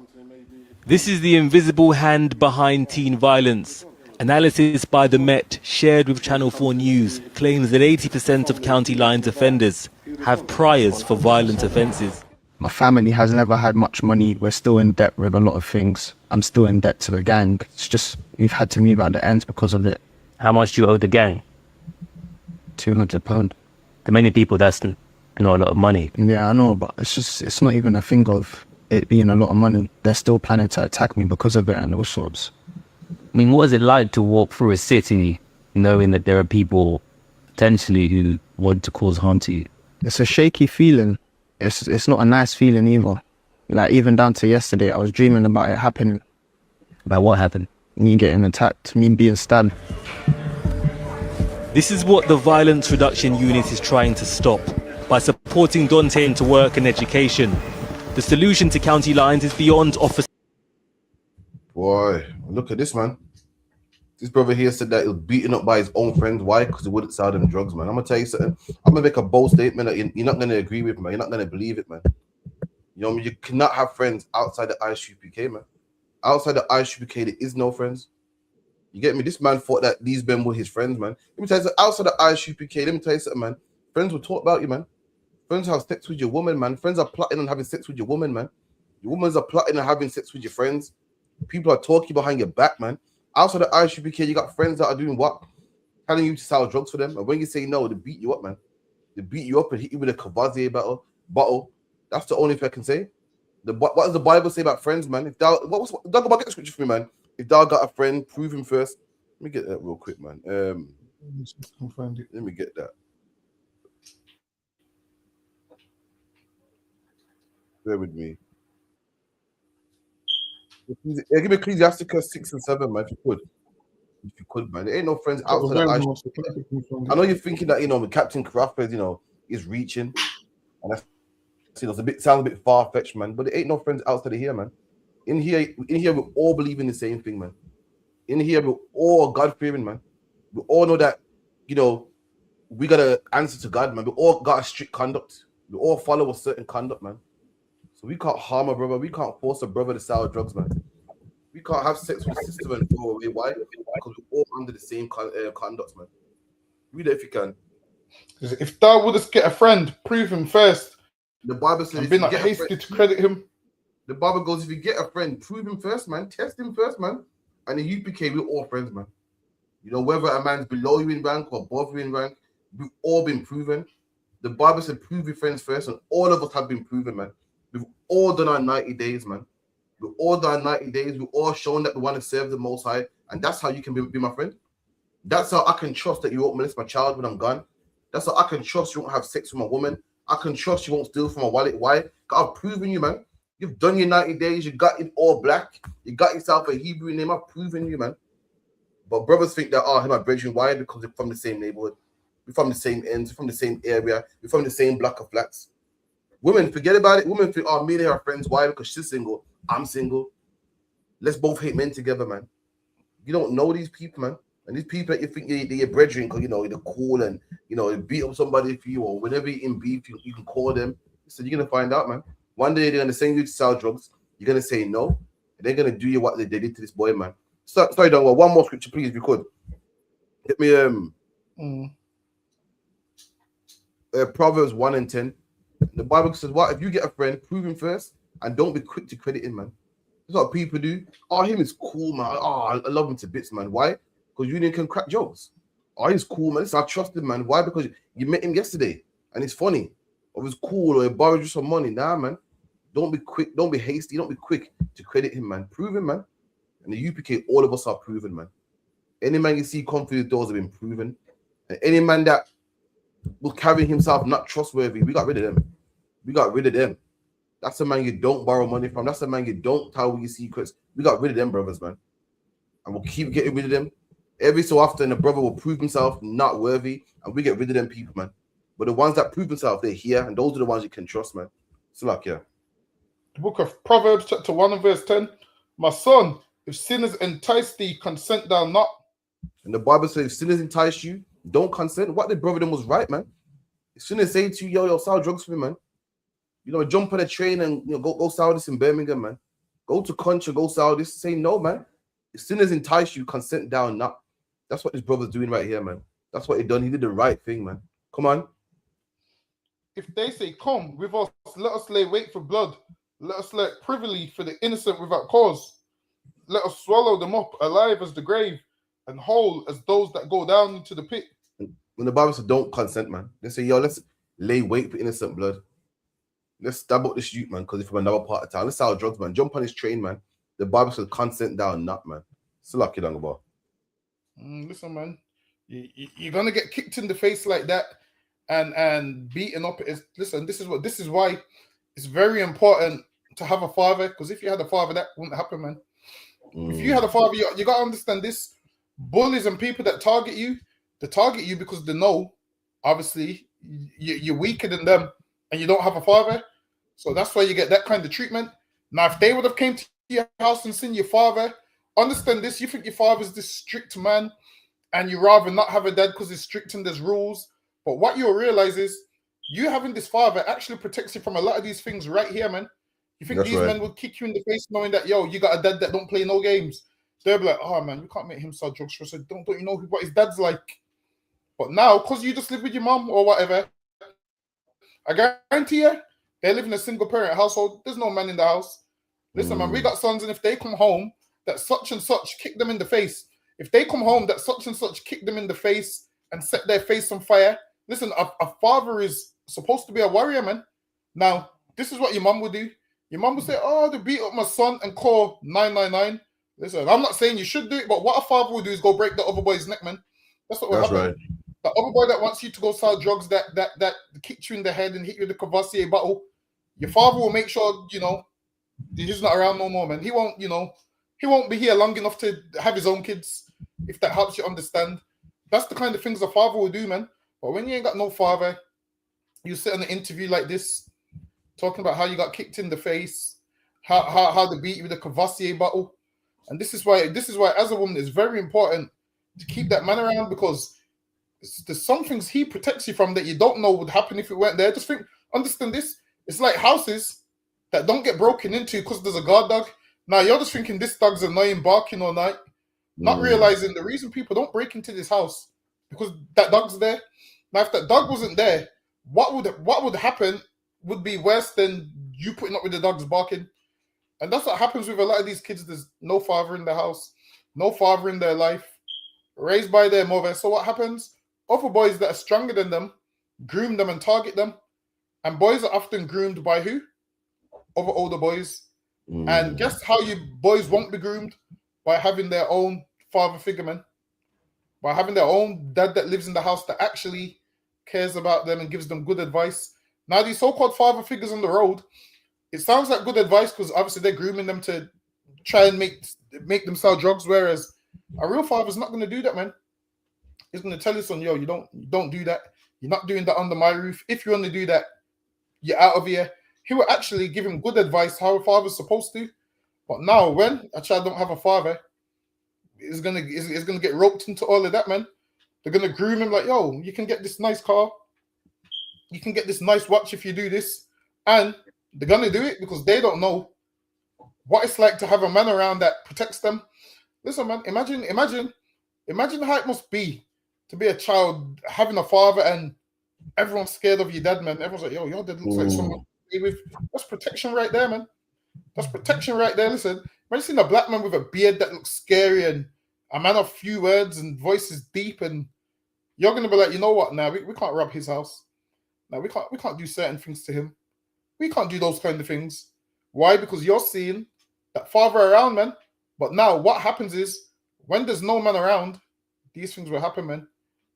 This is the invisible hand behind teen violence. Analysis by the Met, shared with Channel 4 News, claims that 80% of county lines offenders have priors for violent offences. My family has never had much money. We're still in debt with a lot of things. I'm still in debt to the gang. It's just, we've had to move out the ends because of it. How much do you owe the gang? £200. To many people, that's not a lot of money. Yeah, I know, but it's not even a thing of it being a lot of money. They're still planning to attack me because of it and all sorts. I mean, what is it like to walk through a city knowing that there are people potentially who want to cause harm to you? It's a shaky feeling. It's not a nice feeling either. Like even down to yesterday, I was dreaming about it happening. About what happened? Me getting attacked, me being stabbed. This is what the Violence Reduction Unit is trying to stop by supporting Dante into work and education. The solution to county lines is beyond office. Boy, look at this, man. This brother here said that he was beaten up by his own friends. Why? Because he wouldn't sell them drugs, man. I'm going to tell you something. I'm going to make a bold statement that you're not going to agree with, man. You're not going to believe it, man. You know what I mean? You cannot have friends outside the ISUPK, man. Outside the ISUPK, there is no friends. You get me? This man thought that these men were his friends, man. Let me tell you something. Outside the ISUPK, let me tell you something, man. Friends will talk about you, man. Friends have sex with your woman, man. Friends are plotting on having sex with your woman, man. Your women are plotting on having sex with your friends. People are talking behind your back, man. Outside the ISUPK, you got friends that are doing what? Telling you to sell drugs for them. And when you say no, they beat you up, man. They beat you up and hit you with a Cavazier bottle. That's the only thing I can say. What does the Bible say about friends, man? If thou, don't go back, get the scripture for me, man. If thou got a friend, prove him first. Let me get that real quick, man. Let me get that. Bear with me. Yeah, give me Ecclesiasticus 6 and 7, man, if you could. If you could, man. There ain't no friends outside the I know you're thinking that, you know, Captain Crawford, you know, is reaching. And that's, you know, sounds a bit far-fetched, man. But there ain't no friends outside of here, man. In here, we all believe in the same thing, man. In here, we're all God-fearing, man. We all know that, you know, we got to answer to God, man. We all got a strict conduct. We all follow a certain conduct, man. So we can't harm a brother. We can't force a brother to sell drugs, man. We can't have sex with a sister and throw away. Why? Because we're all under the same conduct, man. Read it if you can. If thou wouldst get a friend, prove him first. The Bible says, be not hasty to credit him. The Bible goes, if you get a friend, prove him first, man. Test him first, man. And in UPK, we're all friends, man. You know, whether a man's below you in rank or above you in rank, we've all been proven. The Bible said, prove your friends first, and all of us have been proven, man. We've all done our 90 days, man. We've all done 90 days. We've all shown that we want to serve the Most High, and that's how you can be my friend. That's how I can trust that you won't molest my child when I'm gone. That's how I can trust you won't have sex with my woman. I can trust you won't steal from my wallet. Why? Because I've proven you, man. You've done your 90 days. You got it all black. You got yourself a Hebrew name. I've proven you, man. But brothers think that, oh, him my brethren. Why? Because we're from the same neighborhood. We're from the same ends. We're from the same area. We're from the same block of flats. Women, forget about it. Women think, oh, me and her are friends. Why? Because she's single. I'm single. Let's both hate men together, man. You don't know these people, man. And these people that you think they're your brethren because, you know, they're cool and, you know, they beat up somebody for you, or whenever you're in beef, you can call them. So you're going to find out, man. One day they're going to send you to sell drugs. You're going to say no. And they're going to do you what they did to this boy, man. Sorry, Don. One more scripture, please, if you could. Get me Proverbs 1 and 10. The Bible says, what? If you get a friend, prove him first and don't be quick to credit him, man. That's what people do. Oh, him is cool, man. Oh, I love him to bits, man. Why? Because you can crack jokes. Oh, he's cool, man. I trust him, man. Why? Because you met him yesterday and it's funny. Or it's cool, or he borrowed you some money. Nah, man. Don't be quick. Don't be hasty. Don't be quick to credit him, man. Prove him, man. And the UPK, all of us are proven, man. Any man you see come through the doors have been proven. And any man that will carry himself not trustworthy, we got rid of them. We got rid of them. That's a man you don't borrow money from. That's a man you don't tell your secrets. We got rid of them, brothers, man. And we'll keep getting rid of them. Every so often, a brother will prove himself not worthy, and we get rid of them people, man. But the ones that prove themselves, they're here, and those are the ones you can trust, man. So, like, yeah. The book of Proverbs, chapter 1 and verse 10. My son, if sinners entice thee, consent thou not. And the Bible says, if sinners entice you, don't consent. What the brother them was right, man. As soon as they say to you, yo, sell drugs for me, man. You know, jump on a train and, you know, go sell this in Birmingham, man. Go to country, go sell this. Say no, man. As soon as entice you, consent down, not. That's what this brother's doing right here, man. That's what he done. He did the right thing, man. Come on. If they say, come with us, let us lay wait for blood. Let us let privily for the innocent without cause. Let us swallow them up alive as the grave and whole as those that go down into the pit. When the Bible says don't consent, man, they say, yo, let's lay wait for innocent blood. Let's stab up this youth, man, because he's from another part of town. Let's sell drugs, man. Jump on his train, man. The Bible says consent down, not, man. Still lucky, Dangaba. Listen, man, you're going to get kicked in the face like that, and beating up. Listen, this is why it's very important to have a father, because if you had a father, that wouldn't happen, man. If you had a father, you got to understand this. Bullies and people that target you, they target you because they know, obviously, you're weaker than them and you don't have a father. So that's why you get that kind of treatment. Now, if they would have came to your house and seen your father, understand this, you think your father's this strict man and you rather not have a dad because he's strict and there's rules. But what you'll realize is you having this father actually protects you from a lot of these things right here, man. You think That's these right. men would kick you in the face knowing that, yo, you got a dad that don't play no games. They'll be like, oh, man, we can't make him sell drugs for us. So don't you know what his dad's like? But now, because you just live with your mom or whatever, I guarantee you, they live in a single-parent household. There's no man in the house. Listen, man, we got sons, and if they come home, that such and such kick them in the face. If they come home, that such and such kick them in the face and set their face on fire. Listen, a father is supposed to be a warrior, man. Now, this is what your mom would do. Your mom would say, oh, they beat up my son and call 999. Listen, I'm not saying you should do it, but what a father would do is go break the other boy's neck, man. That's what will happen. Right. The other boy that wants you to go sell drugs that kick you in the head and hit you with the Cavassier bottle, your father will make sure, you know, he's not around no more, man. He won't, you know, he won't be here long enough to have his own kids, if that helps you understand. That's the kind of things a father will do, man. But when you ain't got no father, you sit on an interview like this, talking about how you got kicked in the face, how they beat you with a Cavassier bottle. And this is why as a woman it's very important to keep that man around, because there's some things he protects you from that you don't know would happen if it weren't there. Just think, understand this. It's like houses that don't get broken into because there's a guard dog. Now you're just thinking this dog's annoying, barking all night, not realizing the reason people don't break into this house because that dog's there. Now, if that dog wasn't there, what would happen would be worse than you putting up with the dogs barking. And that's what happens with a lot of these kids. There's no father in the house, no father in their life, raised by their mother. So what happens? Other boys that are stronger than them groom them and target them. And boys are often groomed by who? Other older boys. And guess how you boys won't be groomed? By having their own father figure, man. By having their own dad that lives in the house that actually cares about them and gives them good advice. Now, these so-called father figures on the road, it sounds like good advice because obviously they're grooming them to try and make them sell drugs, whereas a real father's not going to do that, man. He's going to tell his son, yo, you don't do that. You're not doing that under my roof. If you only do that, you're out of here. He will actually give him good advice how a father's supposed to. But now, when a child don't have a father, is gonna get roped into all of that, man. They're gonna groom him like, yo, you can get this nice car, you can get this nice watch if you do this, and they're gonna do it because they don't know what it's like to have a man around that protects them. Listen, man, imagine how it must be to be a child having a father and everyone's scared of your dad, man. Everyone's like, yo, your dad looks like someone to be with. That's protection right there, man. That's protection right there. Listen, imagine seeing a black man with a beard that looks scary and a man of few words and voice is deep, and you're gonna be like, you know what? Now we can't rob his house. Now we can't do certain things to him. We can't do those kind of things. Why? Because you're seeing that father around, man. But now what happens is when there's no man around, these things will happen, man.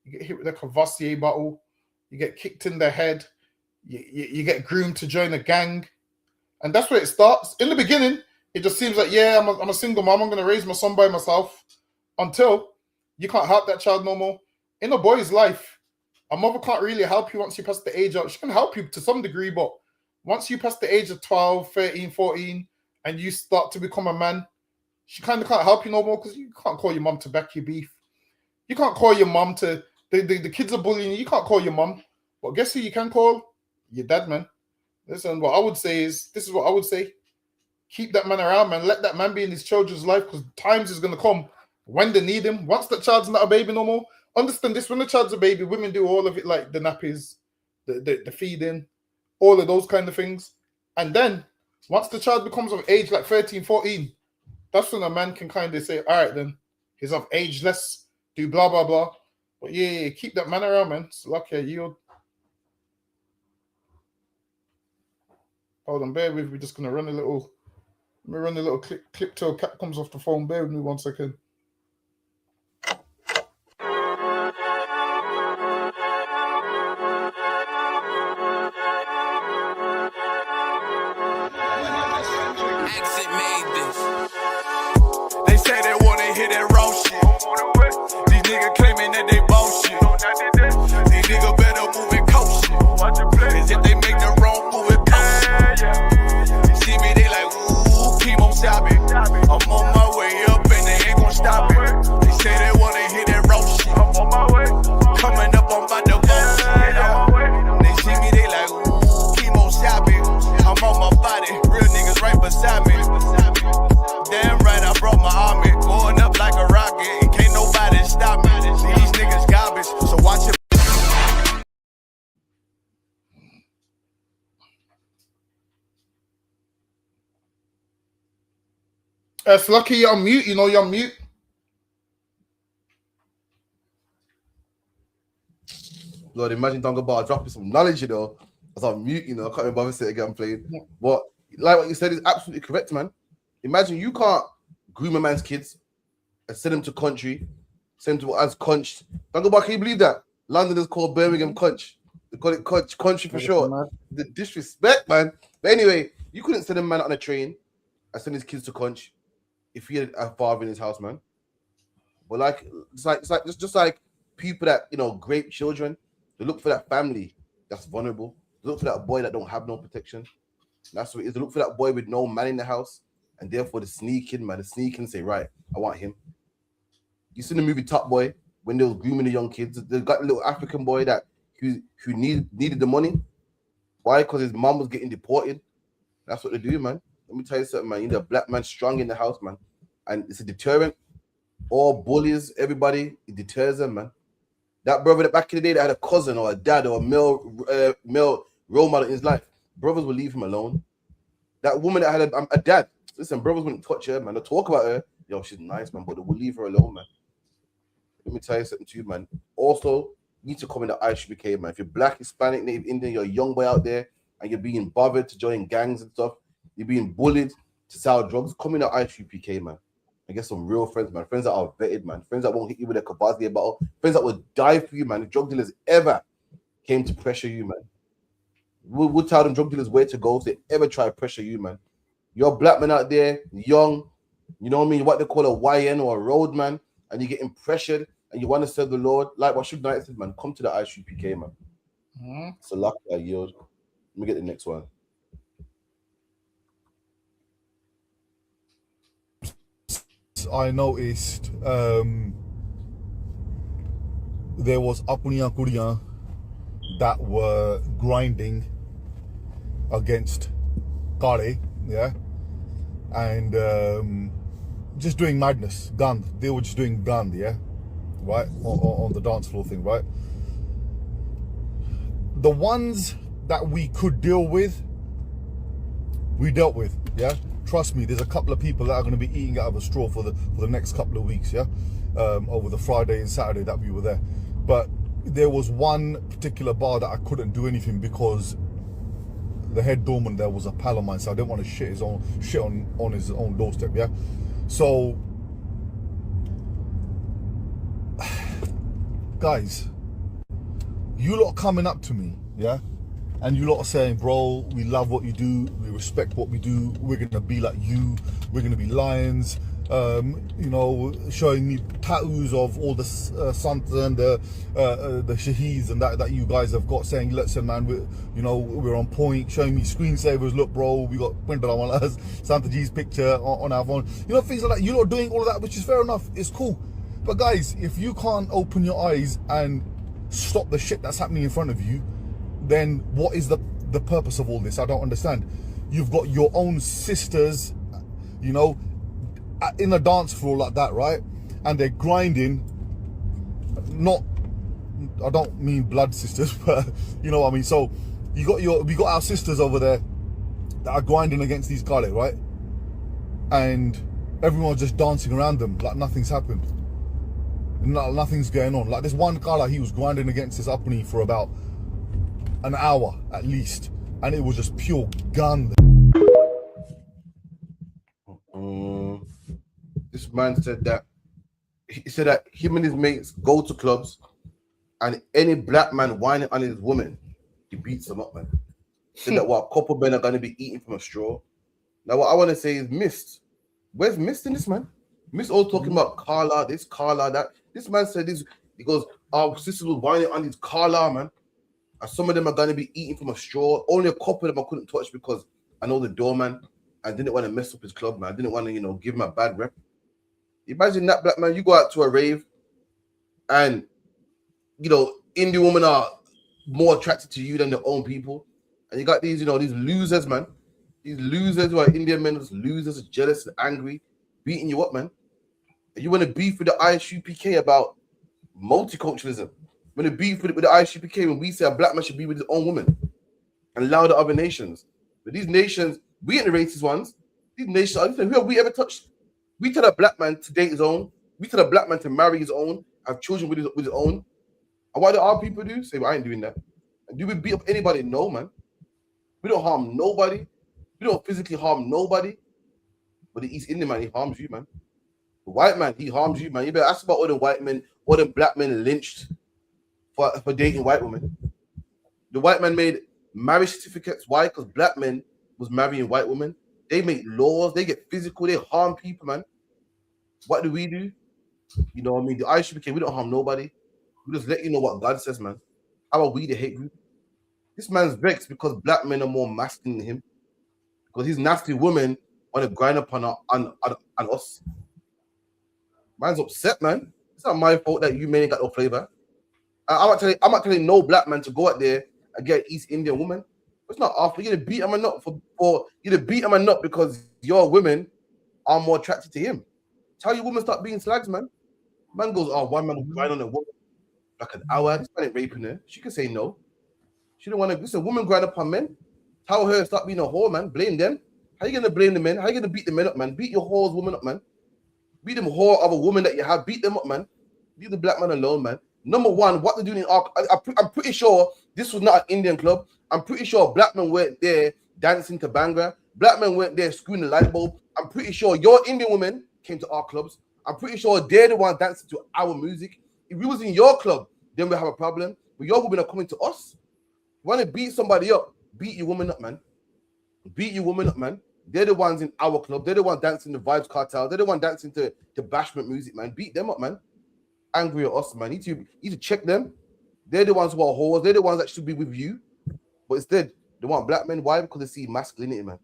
You get hit with a Cavassier bottle, you get kicked in the head, you get groomed to join a gang. And that's where it starts. In the beginning, it just seems like, yeah, I'm a single mom. I'm going to raise my son by myself until you can't help that child no more. In a boy's life, a mother can't really help you once you pass the age of. She can help you to some degree, but once you pass the age of 12, 13, 14, and you start to become a man, she kind of can't help you no more because you can't call your mom to back your beef. You can't call your mom to, the kids are bullying you. You can't call your mom. But guess who you can call? Your dad, man. Listen, what I would say is, this is what I would say. Keep that man around, man. Let that man be in his children's life because times is going to come when they need him. Once that child's not a baby no more, understand this, when the child's a baby, women do all of it, like the nappies, the feeding, all of those kind of things. And then once the child becomes of age, like 13, 14, that's when a man can kind of say, all right, then, he's of age, let's do blah, blah, blah. But yeah, keep that man around, man. It's like a yield. Hold on, bear with me. We're just going to run a little... Let me run a little clip till Cat comes off the phone. Bear with me 1 second. They say they wanna hear that raw shit. These niggas claiming that they bullshit. These niggas better move and coach shit. Cause if they make the wrong move, it cost shit. You see me, they like, ooh, chemo sabi. I'm on my way up and they ain't gon' stop it. They say they wanna hear that raw shit. I'm on my way. Coming up on my devotion. They see me, they like, ooh, chemo sabi. I'm on my body, real niggas right beside me. Damn right, I brought my army. Going up like a rocket. Can't nobody stop me. These niggas garbage, so watch it. It's lucky you're on mute, you know you're on mute. Lord, imagine Dunga Bar dropping some knowledge, you know. I was on mute, you know. I can't even bother sitting again playing. Yeah. But like what you said is absolutely correct, man. Imagine you can't groom a man's kids and send them to country, send them to as Conch. Dunga Bar, can you believe that? London is called Birmingham Conch. They call it Conch, country for short. The disrespect, man. But anyway, you couldn't send a man on a train and send his kids to Conch if he had a father in his house, man. But like, it's just like people that, you know, grape children. They look for that family that's vulnerable. They look for that boy that don't have no protection. That's what it is. They look for that boy with no man in the house, and therefore the sneaking say, right, I want him. You seen the movie Top Boy when they was grooming the young kids? They got a little African boy that who needed the money. Why? Because his mom was getting deported. That's what they do, man. Let me tell you something, man. You need a black man strong in the house, man, and it's a deterrent. All bullies, everybody, it deters them, man. That brother that back in the day that had a cousin or a dad or a male role model in his life, brothers will leave him alone. That woman that had a dad, listen, brothers wouldn't touch her, man. They'll talk about her. Yo, she's nice, man, but they will leave her alone, man. Let me tell you something to you, man. Also, you need to come in the ISUPK, man. If you're black, Hispanic, Native Indian, you're a young boy out there and you're being bothered to join gangs and stuff, you're being bullied to sell drugs, come in the ISUPK, man. And get some real friends, man. Friends that are vetted, man. Friends that won't hit you with a Kabazia bottle. Friends that will die for you, man. The drug dealers ever came to pressure you, man. We'll tell them drug dealers where to go if they ever try to pressure you, man. You're a black man out there, young, you know what I mean? What they call a YN or a road man, and you're getting pressured and you want to serve the Lord. Like what Suge Knight said, man, come to the ISUPK, man. So lucky I yield. Let me get the next one. I noticed there was Apuniya Kuriya that were grinding against Kare, yeah, and just doing madness, Gand. They were just doing Gand, yeah, right, on the dance floor thing, right? The ones that we could deal with, we dealt with, yeah. Trust me, there's a couple of people that are going to be eating out of a straw for the next couple of weeks, yeah, over the Friday and Saturday that we were there. But there was one particular bar that I couldn't do anything because the head doorman there was a pal of mine, so I didn't want to shit on his own doorstep, yeah. So, guys, you lot coming up to me, yeah, and you lot are saying, bro, we love what you do, we respect what we do, we're gonna be like you, we're gonna be lions, you know, showing me tattoos of all the Santa and the Shaheeds and that you guys have got, saying, listen man, we're on point, showing me screensavers, look bro, we got printed on us Santa G's picture on our phone, you know, things like that. You lot doing all of that, which is fair enough, it's cool. But guys, if you can't open your eyes and stop the shit that's happening in front of you, then what is the purpose of all this? I don't understand. You've got your own sisters, you know, in a dance floor like that, right? And they're grinding, not, I don't mean blood sisters, but you know what I mean. So we got our sisters over there that are grinding against these guys, right? And everyone's just dancing around them like nothing's happened. Nothing's going on. Like this one guy, like he was grinding against his Apuni for about an hour at least, and it was just pure gun. This man said that him and his mates go to clubs, and any black man whining on his woman, he beats them up, man. Said that what couple men are gonna be eating from a straw. Now, what I want to say is Mist. Where's Mist in this, man? Mist all talking about Carla, this, Carla, that. This man said this. He goes, our sisters will whine on these Carla, man. And some of them are going to be eating from a straw. Only a couple of them I couldn't touch because I know the doorman. I didn't want to mess up his club, man. I didn't want to, give him a bad rep. Imagine that, black man. You go out to a rave and, Indian women are more attracted to you than their own people. And you got these, these losers, man. These losers who are Indian men, those losers are jealous and angry, beating you up, man. And you want to beef with the ISUPK about multiculturalism. When the beef with the ISUPK when we say a black man should be with his own woman and allow the other nations. But these nations, we ain't the racist ones. These nations, who have we ever touched? We tell a black man to date his own. We tell a black man to marry his own, have children with his own. And what do our people do? Say, well, I ain't doing that. And do we beat up anybody? No, man. We don't harm nobody. We don't physically harm nobody. But the East Indian man, he harms you, man. The white man, he harms you, man. You better ask about all the white men, all the black men lynched for dating white women. The white man made marriage certificates. Why? Because black men was marrying white women. They make laws. They get physical. They harm people, man. What do? You know what I mean? The ISUPK, we don't harm nobody. We just let you know what God says, man. How are we the hate group? This man's vexed because black men are more masculine than him. Because these nasty women want to grind up on us. Man's upset, man. It's not my fault that you men ain't got no flavor. I'm not telling no black man to go out there and get an East Indian woman. It's not after you're gonna beat him or not you're gonna beat him or not because your women are more attracted to him. Tell your woman stop being slags, man. Man goes, oh, one man will grind on a woman like an hour. This man ain't raping her. She can say no. She don't want to. Listen, woman grind up on men. Tell her stop being a whore, man. Blame them. How you gonna blame the men? How you gonna beat the men up, man? Beat your whore's woman up, man. Beat them whore of a woman that you have. Beat them up, man. Leave the black man alone, man. Number one, what they're doing in our, I'm pretty sure this was not an Indian club. I'm pretty sure black men weren't there dancing to Bhangra. Black men weren't there screwing the light bulb. I'm pretty sure your Indian women came to our clubs. I'm pretty sure they're the ones dancing to our music. If we was in your club, then we have a problem. But your women are coming to us. You want to beat somebody up? Beat your woman up, man. Beat your woman up, man. They're the ones in our club. They're the ones dancing the Vibes Cartel. They're the ones dancing to bashment music, man. Beat them up, man. Angry at us, man. You need to check them. They're the ones who are whores. They're the ones that should be with you. But instead, they want black men. Why? Because they see masculinity, man.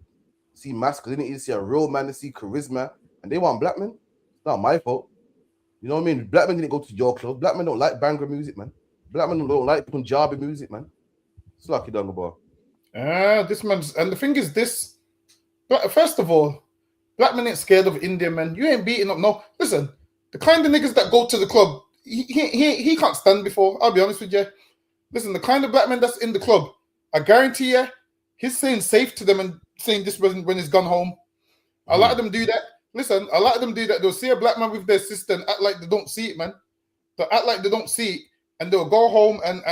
See masculinity, they see a real man, they see charisma, and they want black men. It's not my fault. You know what I mean? Black men didn't go to your club. Black men don't like Bhangra music, man. Black men don't like Punjabi music, man. It's lucky down the bar. This man's, and the thing is this. First of all, black men ain't scared of Indian men. You ain't beating up. No, listen. The kind of niggas that go to the club, he can't stand before. I'll be honest with you. Listen, the kind of black man that's in the club, I guarantee you, he's saying safe to them and saying this when he's gone home. A lot of them do that. Listen, a lot of them do that. They'll see a black man with their sister and act like they don't see it, man. They'll act like they don't see it, and they'll go home and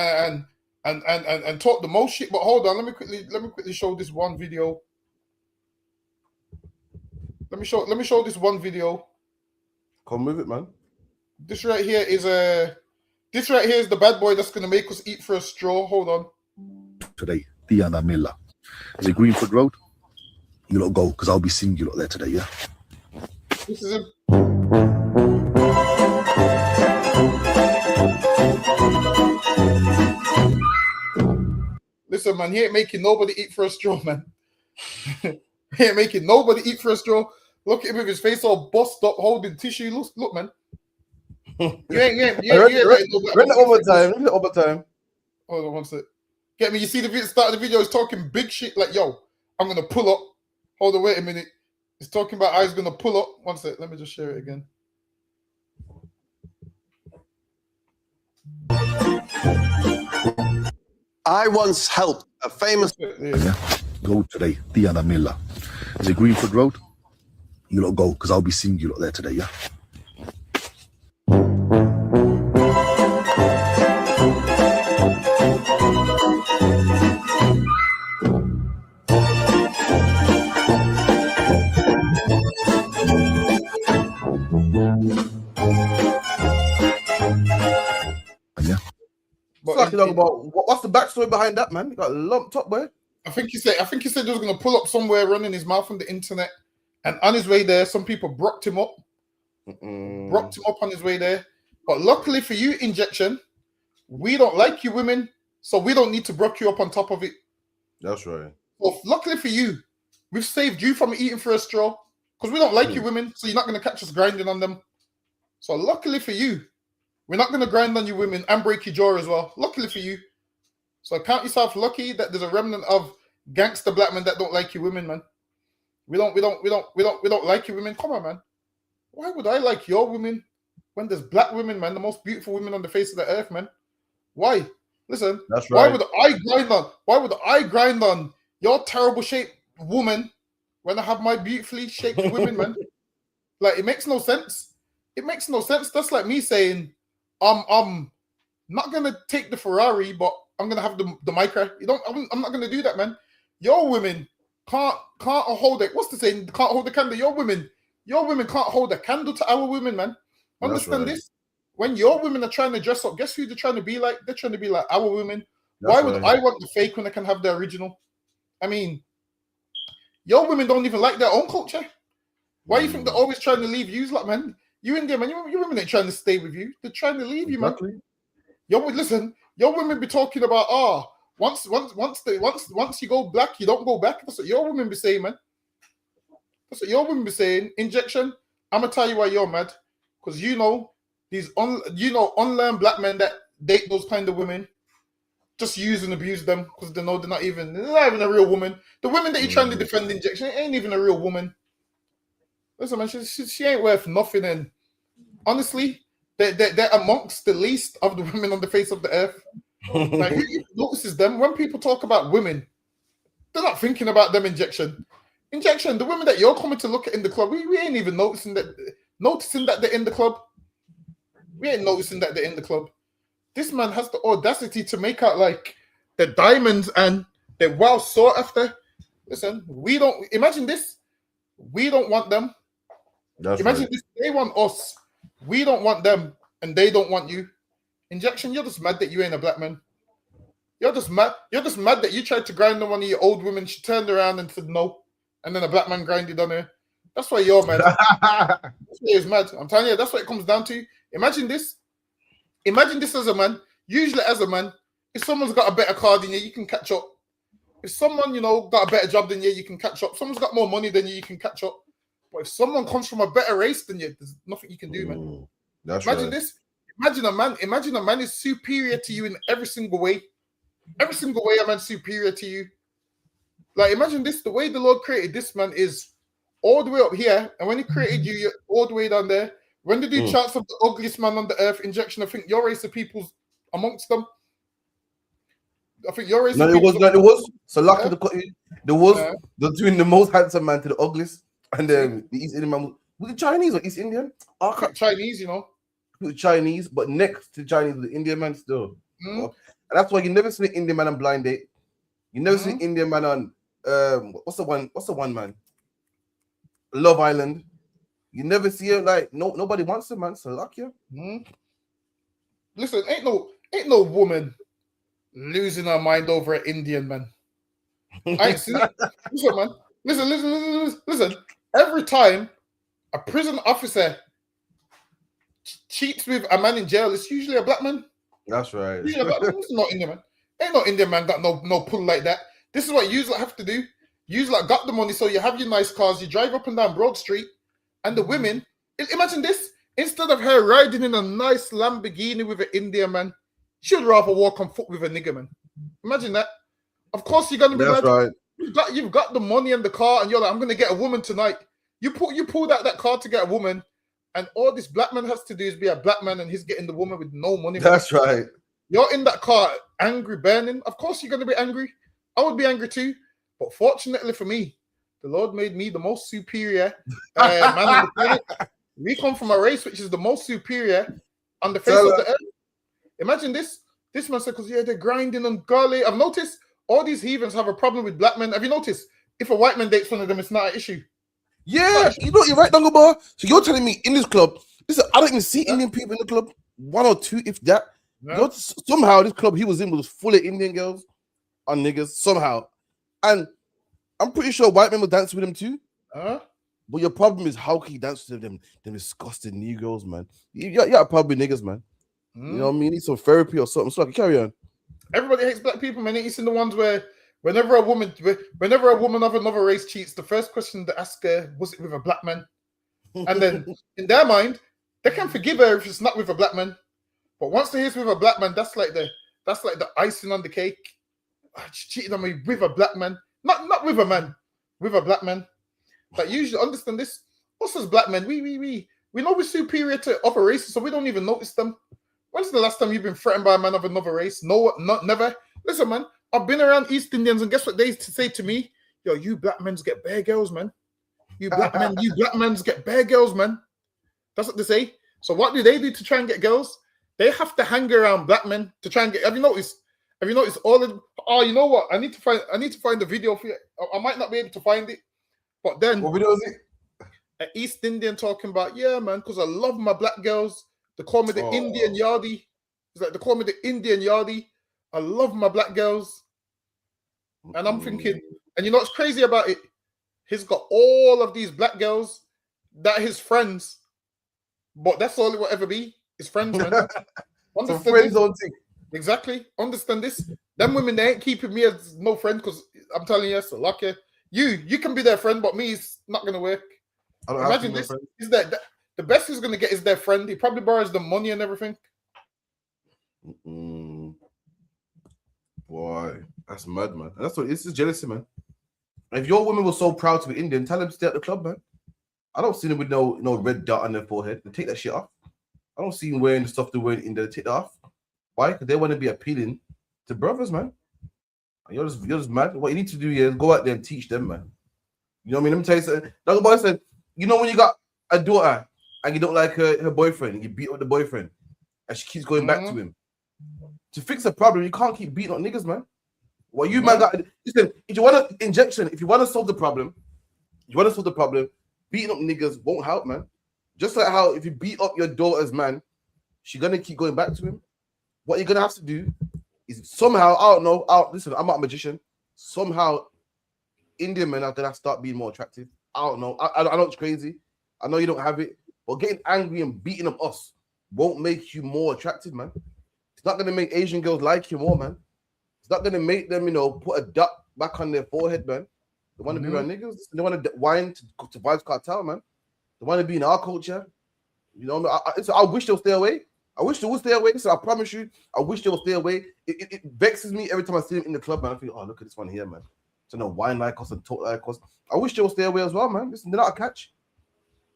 talk the most shit. But hold on, let me quickly show this one video. Let me show this one video. Come with it, man. This right here is the bad boy that's gonna make us eat for a straw. Hold on. Today, Diana Miller. Is it Greenford Road? You lot go, because I'll be seeing you lot there today, yeah? This is him. Listen, man, he ain't making nobody eat for a straw, man. He ain't making nobody eat for a straw. Look at him with his face all bust up, holding tissue. Look, man. You ain't. Run it over time. Hold on one sec. Get me? You see the start of the video? He's talking big shit like, "Yo, I'm gonna pull up." Hold on, wait a minute. He's talking about how he's gonna pull up. One sec. Let me just share it again. I once helped a famous. Yeah. Go today, Diana Miller. Is it Greenford Road? You lot go, because I'll be seeing you lot there today, yeah? What's the backstory behind that, man? You got lumped up, boy. I think he said he was gonna pull up somewhere, running his mouth on the internet, and on his way there, some people brocked him up. Brocked him up on his way there. But luckily for you, Injection, we don't like you women, so we don't need to brock you up on top of it. That's right. Well, luckily for you, we've saved you from eating for a straw, because we don't like you women, so you're not gonna catch us grinding on them. So luckily for you, we're not gonna grind on you women and break your jaw as well. Luckily for you. So count yourself lucky that there's a remnant of gangster black men that don't like you women, man. We don't like you women. Come on, man. Why would I like your women when there's black women, man, the most beautiful women on the face of the earth, man? Why? Listen, that's right. Why would I grind on your terrible shaped woman when I have my beautifully shaped women, man? Like, it makes no sense. It makes no sense. That's like me saying, I'm not gonna take the Ferrari, but I'm gonna have the Micra. I'm not gonna do that, man. Your women can't hold it. What's the saying? Can't hold the candle. Your women can't hold a candle to our women, man. Understand this? When your women are trying to dress up, guess who they're trying to be like? They're trying to be like our women. Why would I want the fake when I can have the original? I mean, your women don't even like their own culture. Why do you think they're always trying to leave you? Like, man, you Indian, man, your women ain't trying to stay with you. They're trying to leave you, man. Listen, your women be talking about, once you go black, you don't go back. That's what your women be saying, man. That's what your women be saying. Injection, I'm gonna tell you why you're mad. Because these unlearned black men that date those kind of women, just use and abuse them because they know they're not even a real woman. The women that you're trying to defend, Injection, ain't even a real woman. Listen, man, she ain't worth nothing. And honestly, they're amongst the least of the women on the face of the earth. Like, who notices them? When people talk about women, they're not thinking about them. Injection, the women that you're coming to look at in the club, we ain't even noticing that they're in the club. We ain't noticing that they're in the club. This man has the audacity to make out like they're diamonds and they're well sought after. Listen, we don't imagine this. We don't want them. Imagine this. They want us. We don't want them, and they don't want you. Injection, you're just mad that you ain't a black man. You're just mad. You're just mad that you tried to grind on one of your old women. She turned around and said no, and then a black man grinded on her. That's why you're mad. That's why he's mad. I'm telling you, that's what it comes down to. Imagine this. Imagine this as a man. Usually, as a man, if someone's got a better car than you, you can catch up. If someone, got a better job than you, you can catch up. Someone's got more money than you can catch up. But if someone comes from a better race than you, there's nothing you can do, man. Imagine this. Imagine a man is superior to you in every single way. Every single way a man's superior to you. Like, imagine this. The way the Lord created this man is all the way up here. And when he created you, you're all the way down there. When they do charts of the ugliest man on the earth, Injection, I think your race of people's amongst them. I think your race of people... It was. So lucky there was. They're doing the most handsome man to the ugliest. And then the East Indian man was it Chinese or East Indian? Chinese, Chinese, but next to Chinese, the Indian man still. And that's why you never see an Indian man on Blind Date. You never see an Indian man on what's the one man? Love Island. You never see it like nobody wants him, man. So lucky. Listen, ain't no woman losing her mind over an Indian man. I ain't seen it. Listen, man. Listen. Every time a prison officer cheats with a man in jail, it's usually a black man. That's right. It's not Indian man. Ain't no Indian man got no pull like that. This is what you have to do. You got the money, so you have your nice cars. You drive up and down Broad Street, and the women. Imagine this. Instead of her riding in a nice Lamborghini with an Indian man, she'd rather walk on foot with a nigger man. Imagine that. Of course, you're gonna be mad. Right. You've got the money and the car, and you're like, I'm gonna get a woman tonight. You pulled out that car to get a woman, and all this black man has to do is be a black man, and he's getting the woman with no money. That's right. You're in that car, angry, burning. Of course, you're gonna be angry. I would be angry too. But fortunately for me, the Lord made me the most superior man on the planet. We come from a race which is the most superior on the face of the earth. Imagine this. This man said, because they're grinding on garlic. I've noticed all these heathens have a problem with black men. Have you noticed? If a white man dates one of them, it's not an issue. Yeah, you're right, Dungle Bar. So you're telling me in this club, listen, I don't even see Indian people in the club. One or two, if that. Somehow this club he was in was full of Indian girls and niggas. Somehow. And I'm pretty sure white men will dance with them too. Huh? But your problem is how can you dance with them disgusting Negroes, man? You got a problem with niggas, man. You know what I mean? You need some therapy or something. So I can carry on. Everybody hates black people, man. Ain't you seen the ones where whenever a woman of another race cheats, the first question they ask her, was it with a black man? And then in their mind, they can forgive her if it's not with a black man. But once they hear it's with a black man, that's like the icing on the cake. She cheated on me with a black man. Not with a man, with a black man. Like, you should understand this. Us as black men, we know we're superior to other races, so we don't even notice them. When's the last time you've been threatened by a man of another race? No, never. Listen, man, I've been around East Indians, and guess what they say to me? Yo, you black men get bare girls, man. You black men get bare girls, man. That's what they say. So what do they do to try and get girls? They have to hang around black men to try and get. Have you noticed all of? Oh, you know what? I need to find the video for you. I might not be able to find it, but then what video is it? An East Indian talking about, yeah, man, because I love my black girls. They call me the Indian Yardie. It's like they call me the Indian Yardie. I love my black girls. And I'm thinking, and you know what's crazy about it? He's got all of these black girls that are his friends, but that's all it will ever be. His friends, man. So friends don't think. Exactly. Understand this. Them women, they ain't keeping me as no friend because I'm telling you, so lucky. You can be their friend, but me, it's not going to work. Imagine this. Is that the best he's going to get is their friend. He probably borrows the money and everything. Boy, that's mad, man. That's what this is jealousy, man. If your women were so proud to be Indian, tell them to stay at the club, man. I don't see them with no red dot on their forehead. They take that shit off. I don't see them wearing the stuff they're wearing in there. They take that off. Why? Because they want to be appealing to brothers, man. You're just mad. What you need to do is go out there and teach them, man. You know what I mean? Let me tell you something. Like boy said, you know when you got a daughter and you don't like her boyfriend, and you beat up the boyfriend, and she keeps going back to him. To fix a problem, you can't keep beating up niggas, man. Well, you man got listen. If you want an injection, if you want to solve the problem, beating up niggas won't help, man. Just like how if you beat up your daughter's man, she's gonna keep going back to him. What you're gonna have to do is somehow, I don't know. Listen, I'm not a magician. Somehow, Indian men are gonna start being more attractive. I don't know. I know it's crazy. I know you don't have it, but getting angry and beating up us won't make you more attractive, man. It's not gonna make Asian girls like you more, man. It's not gonna make them, put a dot back on their forehead, man. They want to be around niggas. They want to whine to Vybz Kartel, man. They want to be in our culture. You know, I wish they'll stay away. I wish they would stay away. So I promise you, I wish they will stay away. It vexes me every time I see them in the club, man. I think, oh, look at this one here, man. So no whine like us and talk like us. I wish they will stay away as well, man. Listen, they're not a catch.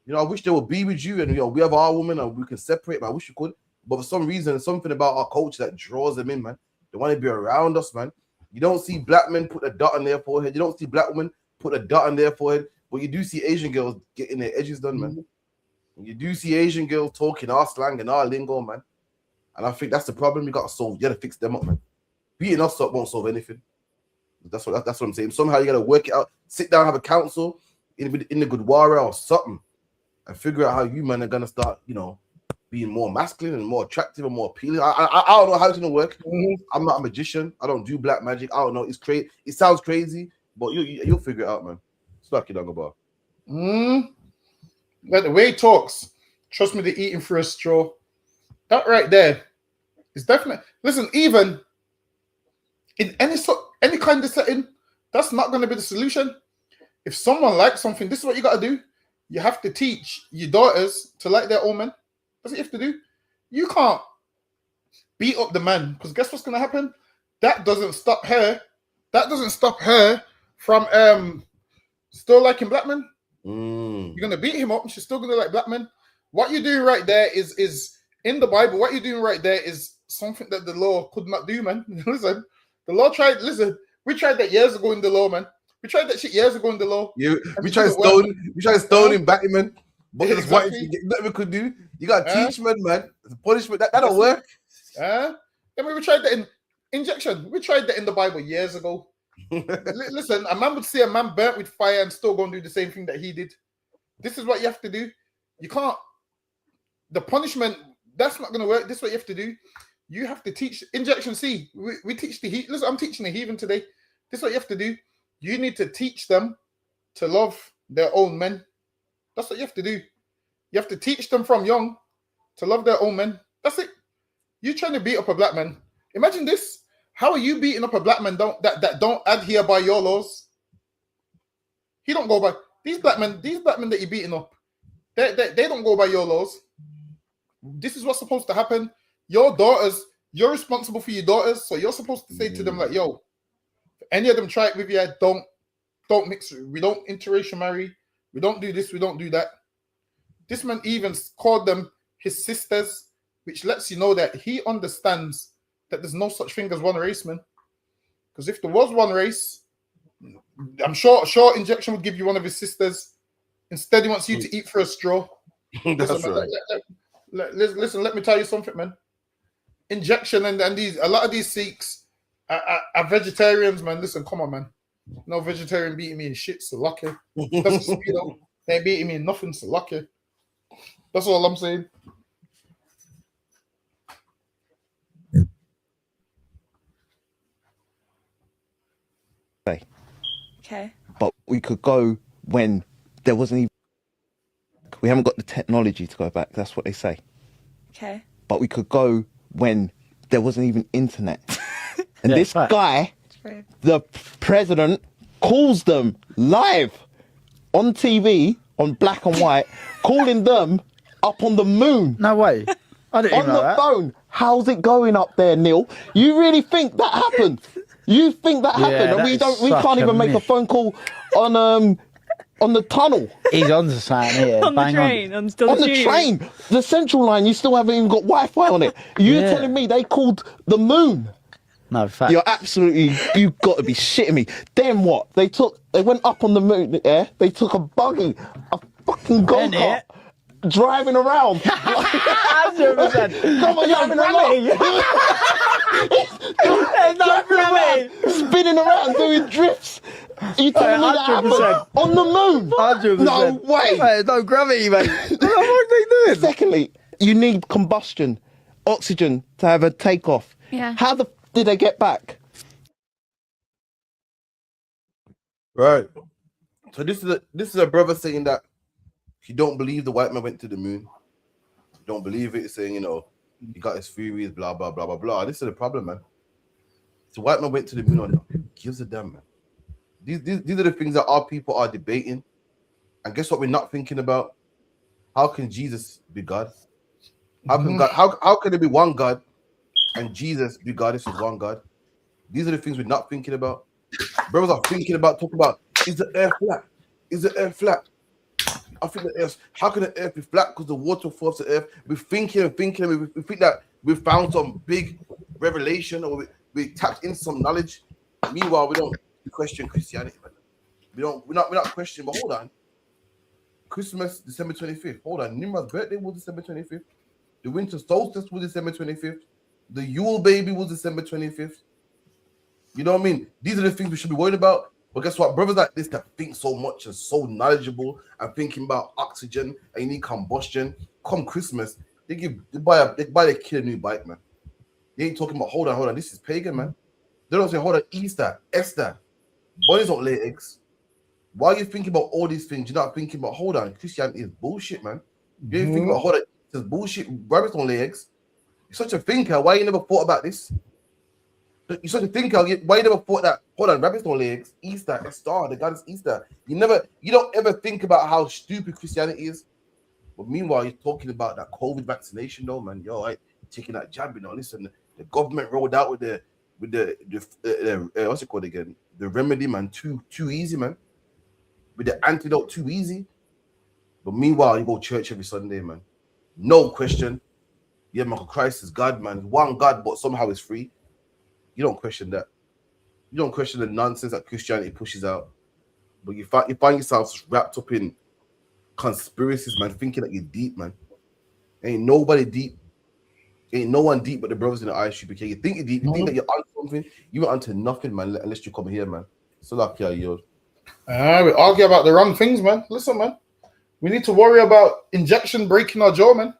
You know, I wish they would be with you and we have our woman and we can separate, man. I wish we could. But for some reason, there's something about our culture that draws them in, man. They want to be around us, man. You don't see black men put a dot on their forehead. You don't see black women put a dot on their forehead. But you do see Asian girls getting their edges done, man. You do see Asian girls talking our slang and our lingo, man. And I think that's the problem we got to solve. You got to fix them up, man. Beating us up won't solve anything. That's what I'm saying. Somehow you got to work it out. Sit down, have a council in the Gurdwara or something, and figure out how you men are gonna start, being more masculine and more attractive and more appealing. I don't know how it's gonna work. I'm not a magician. I don't do black magic. I don't know. It's crazy. It sounds crazy, but you'll figure it out, man. Stuck it on the bar. But the way he talks, trust me, they're eating through a straw. That right there is definitely. Listen, even in any kind of setting, that's not going to be the solution. If someone likes something, this is what you got to do. You have to teach your daughters to like their own men. That's what you have to do. You can't beat up the man, because guess what's going to happen? That doesn't stop her. That doesn't stop her from still liking black men. You're going to beat him up and she's still going to like black men. What you're doing right there is in the Bible. What you're doing right there is something that the law could not do, man. Listen, the law tried. Listen, we tried that years ago in the law, man. We tried that shit years ago in the law. Yeah, we tried stone him, back him, man. But exactly. What we could do, you got to teach men, man. The punishment that don't work. I mean, we tried that in injection. We tried that in the Bible years ago. Listen, a man would see a man burnt with fire and still go and do the same thing that he did. This is what you have to do. You can't. The punishment, that's not going to work. This is what you have to do. You have to teach injection C. We teach the heat. Listen, I'm teaching the heathen today. This is what you have to do. You need to teach them to love their own men. That's what you have to do. You have to teach them from young to love their own men. That's it. You trying to beat up a black man. Imagine this. How are you beating up a black man that don't adhere by your laws? He don't go by these black men that you're beating up. They don't go by your laws. This is what's supposed to happen. Your daughters, you're responsible for your daughters, so you're supposed to say to them like, yo, if any of them try it with you, don't mix. We don't interracial marry. We don't do this. We don't do that. This man even called them his sisters, which lets you know that he understands that there's no such thing as one race, man. Because if there was one race, I'm sure Injection would give you one of his sisters. Instead, he wants you to eat for a straw. That's right. Listen, let me tell you something, man. Injection and a lot of these Sikhs are vegetarians, man. Listen, come on, man. No vegetarian beating me in shit, so lucky. That's what you know. They ain't beating me in nothing, so lucky. That's all I'm saying. Okay. But we could go when there wasn't even. We haven't got the technology to go back. That's what they say. Okay. But we could go when there wasn't even internet. And this guy, the president, calls them live on TV, on black and white, calling them up on the moon. No way. I didn't on even know the that. phone. How's it going up there, Neil? You really think that happened? You think that happened? And we can't even make a phone call on the tunnel. He's on to something here. On the train. On the train. The central line, you still haven't even got Wi-Fi on it. You're telling me they called the moon? No, fact. You're absolutely, you've got to be shitting me. Then what? They went up on the moon, yeah? They took a buggy, a fucking go-kart, driving around. 100%. Come on, driving around. Spinning around, doing drifts. You telling me that happened on the moon? 100%. No way. Hey, no gravity, mate. What are they doing? Secondly, you need combustion, oxygen to have a takeoff. Yeah. How did they get back? Right. So this is a brother saying that he don't believe the white man went to the moon. He don't believe it. He's saying, you know, he got his theories, blah blah blah blah blah. This is the problem, man. The white man went to the moon or not. Who gives a damn, man? These are the things that our people are debating. And guess what we're not thinking about? How can Jesus be God? How can God? How can there be one God and Jesus be God? This is one God. These are the things we're not thinking about. Brothers are thinking about, talking about, is the earth flat? Is the earth flat? I think the earth, how can the earth be flat? Because the water falls to the earth. We're thinking and thinking, and we think that we found some big revelation or we tapped into some knowledge. Meanwhile, we don't question Christianity, man. We're not questioning, but hold on. Christmas, December 25th. Hold on. Nimrod's birthday was December 25th. The winter solstice was December 25th. The Yule baby was December 25th. You know what I mean? These are the things we should be worried about. But guess what? Brothers like this that think so much and so knowledgeable and thinking about oxygen and you need combustion. Come Christmas, they buy a kid a new bike, man. They ain't talking about hold on. This is pagan, man. They don't say hold on, Easter, Esther. Bunnies don't lay eggs. Why are you thinking about all these things? You're not thinking about hold on. Christianity is bullshit, man. You ain't thinking about hold on. It's bullshit. Rabbits don't lay eggs. You're such a thinker. Why you never thought about this? You're such a thinker. Why you never thought that? Hold on, rabbits don't lay eggs. Easter, Esther, the God is Easter. You don't ever think about how stupid Christianity is. But meanwhile, you're talking about that COVID vaccination, though, man. Yo, taking that jab, you know. Listen, the government rolled out with the what's it called again? The remedy, man. Too easy, man. With the antidote, too easy. But meanwhile, you go to church every Sunday, man. No question. Yeah, Michael Christ is God, man. One God, but somehow it's free. You don't question that. You don't question the nonsense that Christianity pushes out. But you find yourself wrapped up in conspiracies, man, thinking that you're deep, man. Ain't nobody deep. Ain't no one deep but the brothers in the ISUPK. You think you're deep, you think that you're on something, you ain't onto nothing, man, unless you come here, man. So like, yeah, yo. We argue about the wrong things, man. Listen, man. We need to worry about injection breaking our jaw, man.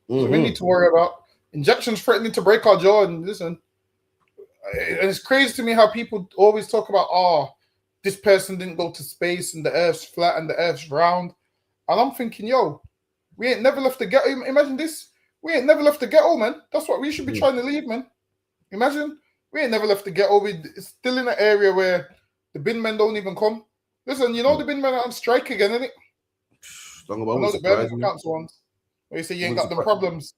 So we need to worry about injections threatening to break our jaw. And listen, and it's crazy to me how people always talk about, this person didn't go to space and the Earth's flat and the Earth's round. And I'm thinking, yo, we ain't never left the ghetto. Imagine this. We ain't never left the ghetto, man. That's what we should be trying to leave, man. Imagine we ain't never left the ghetto. We're still in an area where the bin men don't even come. Listen, you know the bin men are on strike again, innit? I know the Birmingham Council ones. Where you say you ain't got them problems.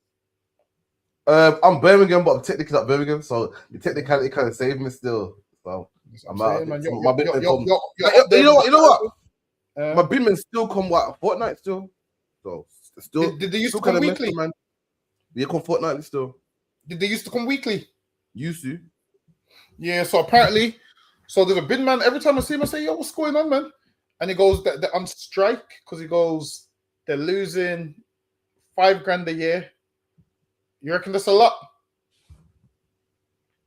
I'm Birmingham, but I'm technically not Birmingham, so the technicality kind of saved me still. So I'm out. My bin men come. You know what? My bin men still come a fortnight still. So still. Did they used to come weekly? Man. They come fortnightly still. Did they used to come weekly? Used to. Yeah. So apparently, there's a bin man. Every time I see him, I say, "Yo, what's going on, man?" And he goes, "They're on strike because he goes, they're losing $5,000 a year." You reckon that's a lot?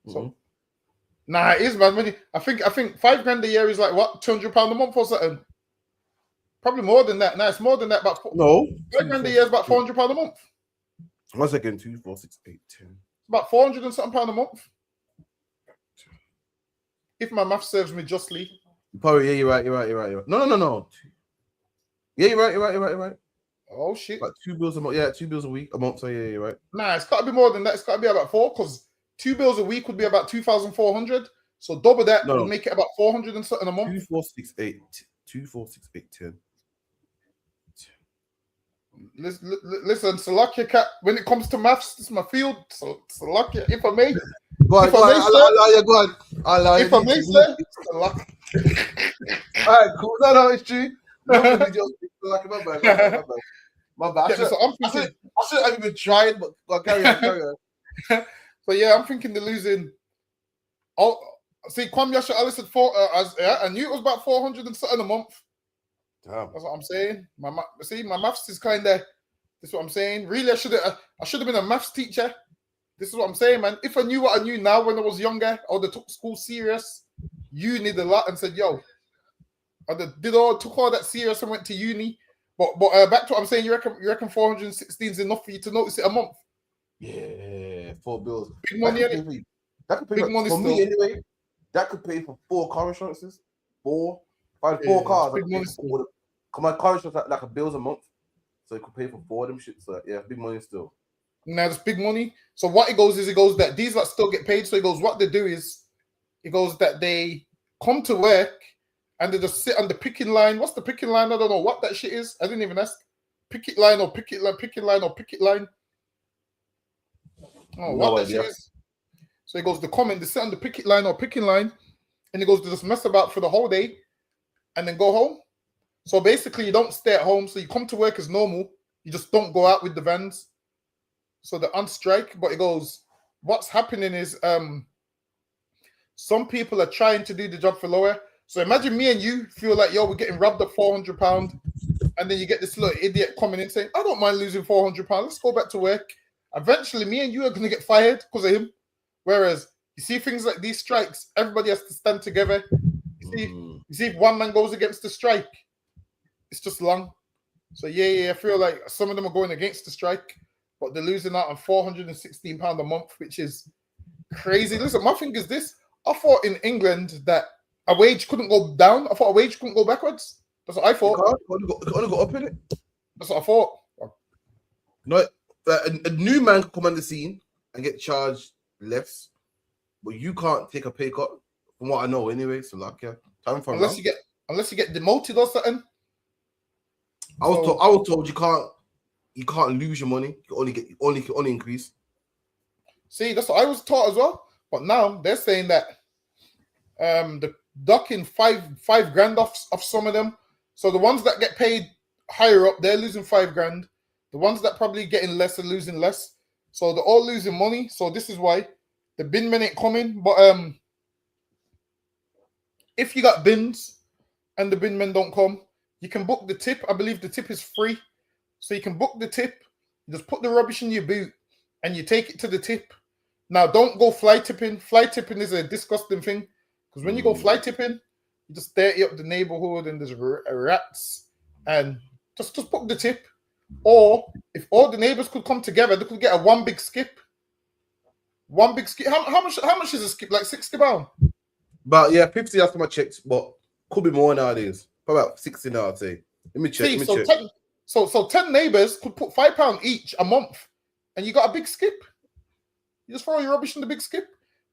So, nah, it is, man. I think $5,000 a year is like what, £200 a month or something. Probably more than that. Nah, it's more than that. But $5,000 a year is about £400 a month. 1 second, 2, 4, 6, 8, 10. About 400 and something pound a month. If my math serves me justly. Probably, yeah, you're right. No. Yeah, you're right. Oh shit! Like 2 bills a month. Yeah, 2 bills a week, a month. So yeah, you're right. Nah, it's got to be more than that. It's got to be about 4, because 2 bills a week would be about 2,400. So double that would make it about 400 and something a month. 2, 4, 6, 8. 2, 4, 6, 8, 10. Listen, Salakia Cat. When it comes to maths, this is my field. So Salakia, if I may, go on. I'll allow you. If I may, sir. All right, cool. No, it's true. My bad. I should have even tried, but carry on. So yeah, I'm thinking they're losing. Oh, see, Kwame Yasha Alice said 4. I knew it was about 400 and something a month. Damn. That's what I'm saying. My maths is kind of. This is what I'm saying. Really, I should have been a maths teacher. This is what I'm saying, man. If I knew what I knew now when I was younger, I would have took school serious. Uni a lot and said, yo. I took all that serious and went to uni. But back to what I'm saying, you reckon 416 is enough for you to notice it a month? Yeah, 4 bills. Big money, that could pay for me anyway. That could pay for 4 car insurances. 4. If I had 4 cars, my car insurance like $1 bill a month. So it could pay for 4 of them shit. So yeah, big money still. Now that's big money. So what it goes that these lot still get paid. So it goes, what they do is, it goes that they come to work and they just sit on the picking line. What's the picking line? I don't know what that shit is. I didn't even ask. Picket line or picket line, picking line or picket line. Oh, what that shit is. So it goes, they sit on the picket line or picking line, and it goes to just mess about for the whole day and then go home. So basically, you don't stay at home. So you come to work as normal. You just don't go out with the vans. So they're on strike. But it goes, what's happening is some people are trying to do the job for lower. So imagine me and you feel like, yo, we're getting robbed of £400. And then you get this little idiot coming in saying, I don't mind losing £400. Let's go back to work. Eventually, me and you are going to get fired because of him. Whereas, you see things like these strikes, everybody has to stand together. You see if one man goes against the strike, it's just long. So yeah, I feel like some of them are going against the strike, but they're losing out on £416 a month, which is crazy. Listen, my thing is this. I thought in England that a wage couldn't go down. I thought a wage couldn't go backwards. That's what I thought. It only go up in it. That's what I thought. No, a new man can come on the scene and get charged less, but you can't take a pay cut. From what I know, anyway. So like, yeah, time for unless you get demoted or something. I was told you can't lose your money. You only increase. See, that's what I was taught as well. But now they're saying that the docking five grand off some of them. So the ones that get paid higher up, they're losing $5,000. The ones that probably getting less are losing less. So they're all losing money. So this is why the bin men ain't coming. But if you got bins and the bin men don't come, you can book the tip. I believe the tip is free. So you can book the tip. You just put the rubbish in your boot and you take it to the tip. Now, don't go fly tipping. Fly tipping is a disgusting thing. Because when you go fly tipping, you just dirty up the neighborhood and there's rats. And just book the tip. Or if all the neighbors could come together, they could get a one big skip. How much is a skip? Like £60? But yeah, 50 after my checks. But Could be more nowadays. Probably about 60 now, I'd say. Let me check. See, let me so check. 10, so 10 neighbors could put £5 each a month, and you got a big skip. You just throw your rubbish in the big skip.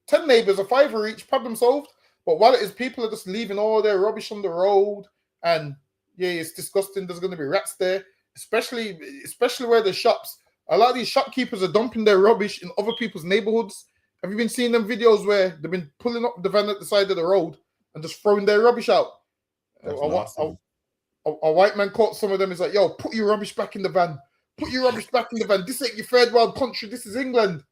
10 neighbors, a £5 each, problem solved. But while it is, people are just leaving all their rubbish on the road, and yeah, it's disgusting. There's going to be rats there, especially where the shops. A lot of these shopkeepers are dumping their rubbish in other people's neighborhoods. Have you been seeing them videos where they've been pulling up the van at the side of the road and just throwing their rubbish out? A white man caught some of them. He's like, yo, put your rubbish back in the van. Put your rubbish back in the van. This ain't your third world country. This is England.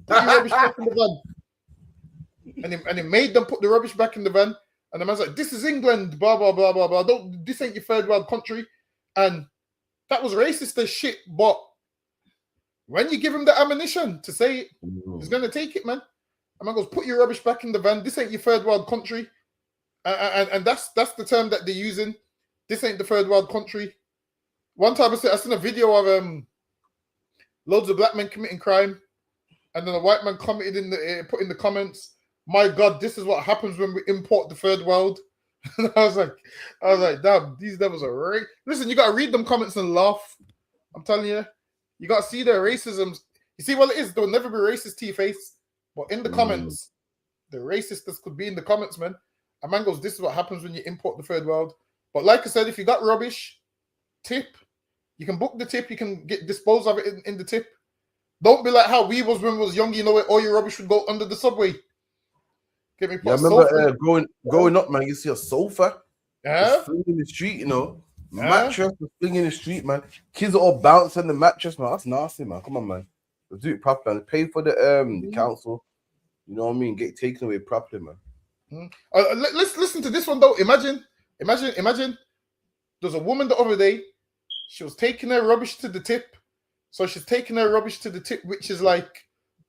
Put your rubbish back in the van. And he made them put the rubbish back in the van. And the man's like, this is England. Blah, blah, blah, blah, blah. This ain't your third world country. And that was racist as shit. But when you give him the ammunition to say it, he's going to take it, man. And man goes, put your rubbish back in the van. This ain't your third world country. And that's the term that they're using. This ain't the third world country. One time I seen a video of loads of black men committing crime, and then a white man commented put in the comments, "My God, this is what happens when we import the third world." And I was like, damn, these devils are right. Listen, you gotta read them comments and laugh. I'm telling you, you gotta see their racism. You see what it is? There'll never be racist to your face, but in the comments, the racistness could be in the comments, man. A man goes, "This is what happens when you import the third world." But like I said, if you got rubbish, tip. You can book the tip. You can dispose of it in the tip. Don't be like how we was when we was young. You know, all your rubbish would go under the subway. Get me. Yeah, I remember growing up, man. You see a sofa, yeah, fling in the street. You know, mattress was fling in the street, man. Kids are all bouncing the mattress, man. That's nasty, man. Come on, man. Let's do it properly, man. Pay for the council. You know what I mean? Get taken away properly, man. Let's listen to this one though. Imagine. There's a woman the other day. She was taking her rubbish to the tip. So she's taking her rubbish to the tip, which is like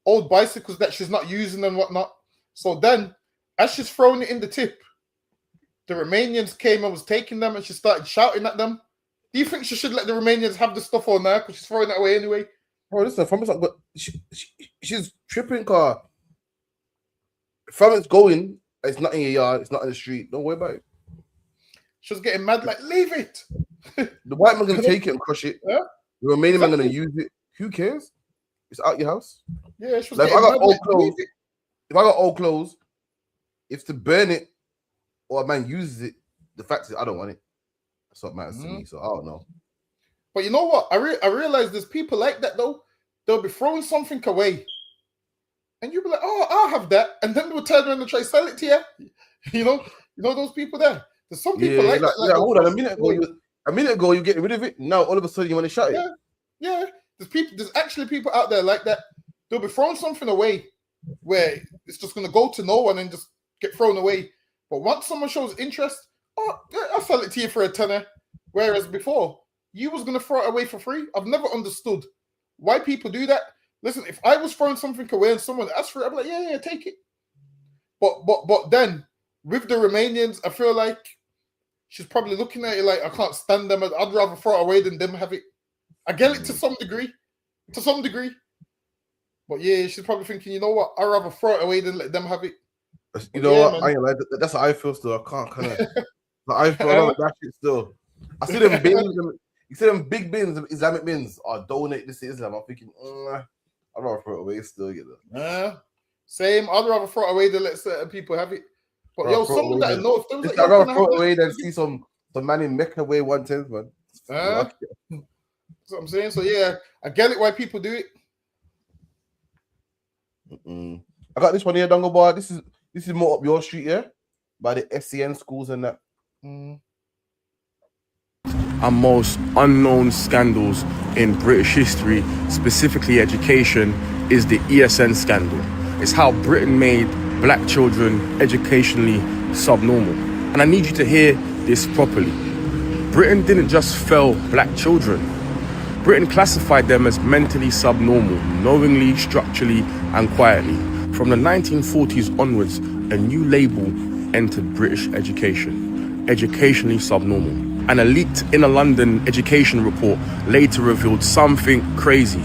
old bicycles that she's not using and whatnot. So then, as she's throwing it in the tip, the Romanians came and was taking them, and she started shouting at them. Do you think she should let the Romanians have the stuff on her because she's throwing it away anyway? Bro, listen, from but she's tripping car. From it's going, it's not in your yard, it's not in the street. Don't worry about it. She was getting mad, like, leave it. The white man's gonna take it and crush it. Yeah. The Romanian man gonna use it. Who cares? It's out your house. Yeah, she was like, if I getting got mad, old like, clothes, leave it. if I got old clothes, if to burn it or a man uses it, the fact is I don't want it. That's what matters to me. So I don't know. But you know what? I realize there's people like that though. They'll be throwing something away, and you'll be like, "Oh, I'll have that," and then they'll turn around and try to sell it to you. You know those people there. There's some people like that. Like, hold on, a minute ago you're getting rid of it. Now all of a sudden you want to shut it. Yeah. There's actually people out there like that. They'll be throwing something away where it's just gonna go to no one and just get thrown away. But once someone shows interest, oh, I'll sell it to you for a tenner. Whereas before, you was gonna throw it away for free. I've never understood why people do that. Listen, if I was throwing something away and someone asked for it, I'd be like, yeah, take it. But then with the Romanians, I feel like she's probably looking at it like, I can't stand them. I'd rather throw it away than them have it. I get it to some degree. But yeah, she's probably thinking, you know what? I'd rather throw it away than let them have it. You know what? I ain't like that. That's how I feel still. I can't kind of. I feel like that shit still. I see them bins. You see them big bins, Islamic bins. Or donate this to Islam. I'm thinking, I'd rather throw it away still. You know? Same. I'd rather throw it away than let certain people have it. But yo, someone that I know, if there was I'd rather throw it away than see some man in Mecca weigh 110, man. That's what I'm saying. So yeah, I get it why people do it. I got this one here, Dongle Bar. This is more up your street, yeah? By the SCN schools and that. And most unknown scandals in British history, specifically education, is the ESN scandal. It's how Britain made black children educationally subnormal. And I need you to hear this properly. Britain didn't just fail black children. Britain classified them as mentally subnormal, knowingly, structurally, and quietly. From the 1940s onwards, a new label entered British education: educationally subnormal. And a leaked Inner London education report later revealed something crazy.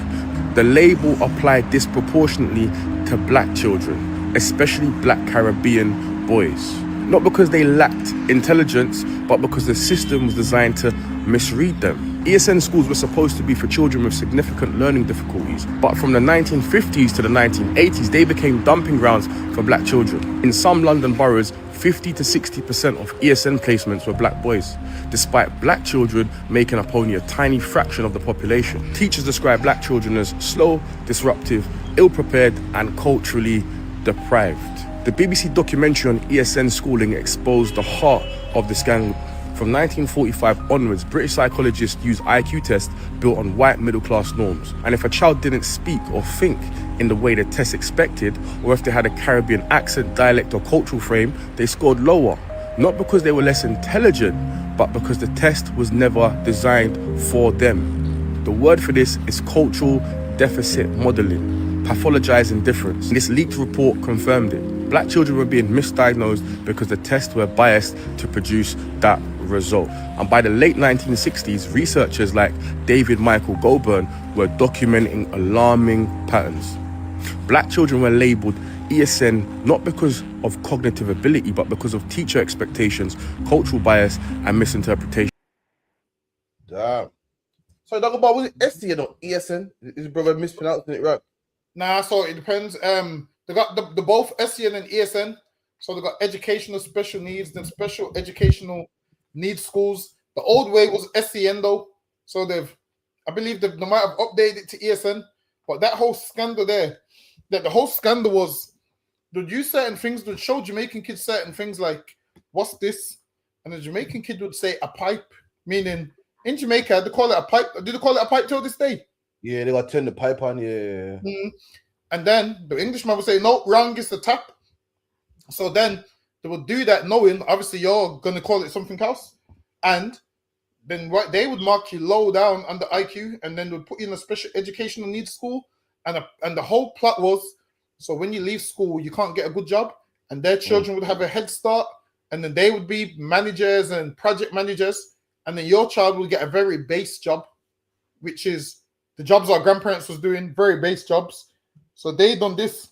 The label applied disproportionately to black children, especially black Caribbean boys. not because they lacked intelligence, but because the system was designed to misread them. ESN schools were supposed to be for children with significant learning difficulties, but from the 1950s to the 1980s, they became dumping grounds for black children. In some London boroughs, 50 to 60% of ESN placements were black boys, despite black children making up only a tiny fraction of the population. Teachers describe black children as slow, disruptive, ill-prepared, and culturally deprived. The BBC documentary on ESN schooling exposed the heart of the scandal. From 1945 onwards, British psychologists used IQ tests built on white middle-class norms. And if a child didn't speak or think in the way the test expected, or if they had a Caribbean accent, dialect, or cultural frame, they scored lower. Not because they were less intelligent, but because the test was never designed for them. The word for this is cultural deficit modeling, pathologized indifference. This leaked report confirmed it. Black children were being misdiagnosed because the tests were biased to produce that result. And by the late 1960s, researchers like David Michael Goulburn were documenting alarming patterns. Black children were labelled ESN not because of cognitive ability, but because of teacher expectations, cultural bias, and misinterpretation. Damn. So, Dagobah, was it SCN or ESN? His brother mispronouncing it right? Nah, so it depends. They got the both SCN and ESN. So they got educational special needs, then special educational needs schools. The old way was SCN though. So I believe they might have updated it to ESN. But that whole scandal there, the whole scandal was they'd use certain things, they'd show Jamaican kids certain things like, what's this? And the Jamaican kid would say a pipe, meaning in Jamaica, they call it a pipe. Do they call it a pipe till this day? Yeah, they got to turn the pipe on, yeah. And then the Englishman would say, no, wrong, is the tap. So then they would do that knowing, obviously, you're going to call it something else. And then what they would mark you low down on the IQ, and then they would put you in a special educational needs school. And the whole plot was, so when you leave school, you can't get a good job, and their children would have a head start, and then they would be managers and project managers, and then your child will get a very base job, which is the jobs our grandparents was doing, very base jobs. So they done this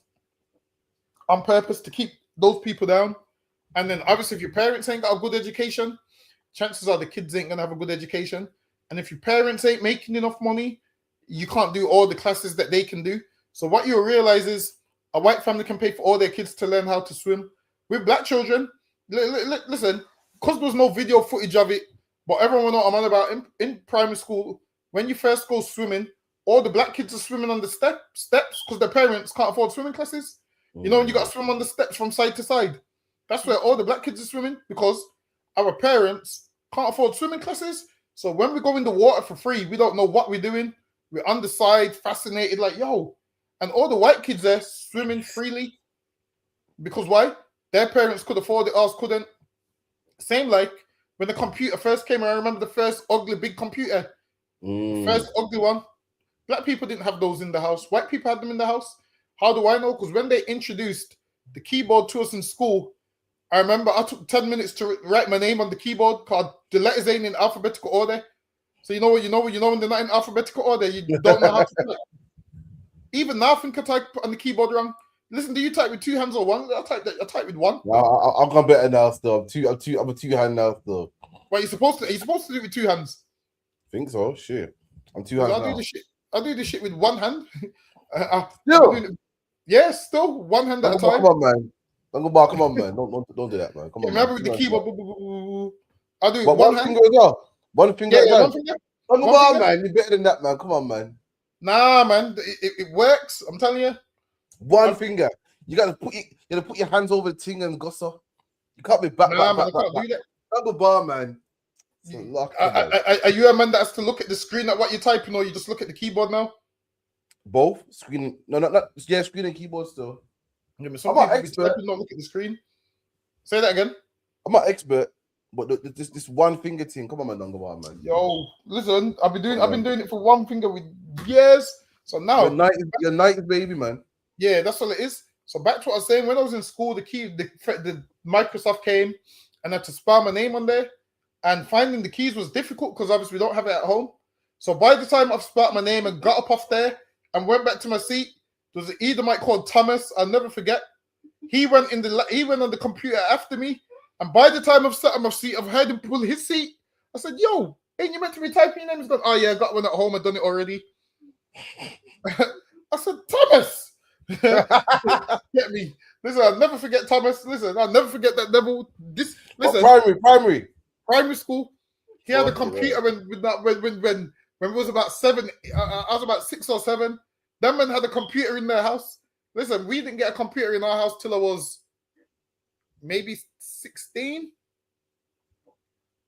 on purpose to keep those people down. And then obviously if your parents ain't got a good education, chances are the kids ain't gonna have a good education. And if your parents ain't making enough money, you can't do all the classes that they can do. So what you'll realize is a white family can pay for all their kids to learn how to swim. With black children, listen, because there's no video footage of it, but everyone know I'm on about in primary school, when you first go swimming, all the black kids are swimming on the steps because their parents can't afford swimming classes. You know, when you got to swim on the steps from side to side, that's where all the black kids are swimming because our parents can't afford swimming classes. So when we go in the water for free, we don't know what we're doing. We're on the side, fascinated, like, yo. And all the white kids there swimming freely. Because why? Their parents could afford it, ours couldn't. Same like when the computer first came, I remember the first ugly big computer. First ugly one. Black people didn't have those in the house. White people had them in the house. How do I know? Because when they introduced the keyboard to us in school, I remember I took 10 minutes to write my name on the keyboard because the letters ain't in alphabetical order. So you know when they're not in alphabetical order, you don't know how to do it. Even now, I think I type on the keyboard wrong. Listen, do you type with two hands or one? I type with one. No, I've got better now. Still, I'm a two-hand now. Still. Well, you're supposed to do it with two hands. Think so? Shit, I'm two-hands now. I do this shit with one hand. Still one hand at a time. Come on, man. Don't go back. Come on, man. Don't do that, man. Come on. Remember man. with the keyboard. I do it one hand. finger as well. One finger. Yeah, one finger. Don't go back, man. You're better than that, man. Come on, man. Nah, man. It works. I'm telling you. One finger. You gotta put your hands over the thing and gossa. You can't be back. Nah, back, man. back, I can't back, do that. Don't go bar, man. Are you a man that has to look at the screen at what you're typing, or you just look at the keyboard now? Both screen. No, not yeah. Screen and keyboard still. Yeah, but some people be typing, not look at the screen. Say that again. I'm not expert, but this one finger thing. Come on, man, don't go on, man. Yo, listen, I've been doing it for one finger with years. So now you're 90, baby, man. Yeah, that's all it is. So back to what I was saying. When I was in school, the Microsoft came, and I had to spell my name on there. And finding the keys was difficult because obviously we don't have it at home. So by the time I've spelled my name and got up off there and went back to my seat, there was an Edomite called Thomas. I'll never forget. He went on the computer after me, And by the time I've sat on my seat, I've heard him pull his seat. I said, yo, ain't you meant to be typing your name? He's gone, oh yeah, I got one at home. I've done it already. I said, Thomas. Get me. Listen, I'll never forget Thomas. Listen, I'll never forget that level. Listen, primary school. He had a computer when it was about 7. I was about 6 or 7. That man had a computer in their house. Listen, we didn't get a computer in our house till I was maybe 16,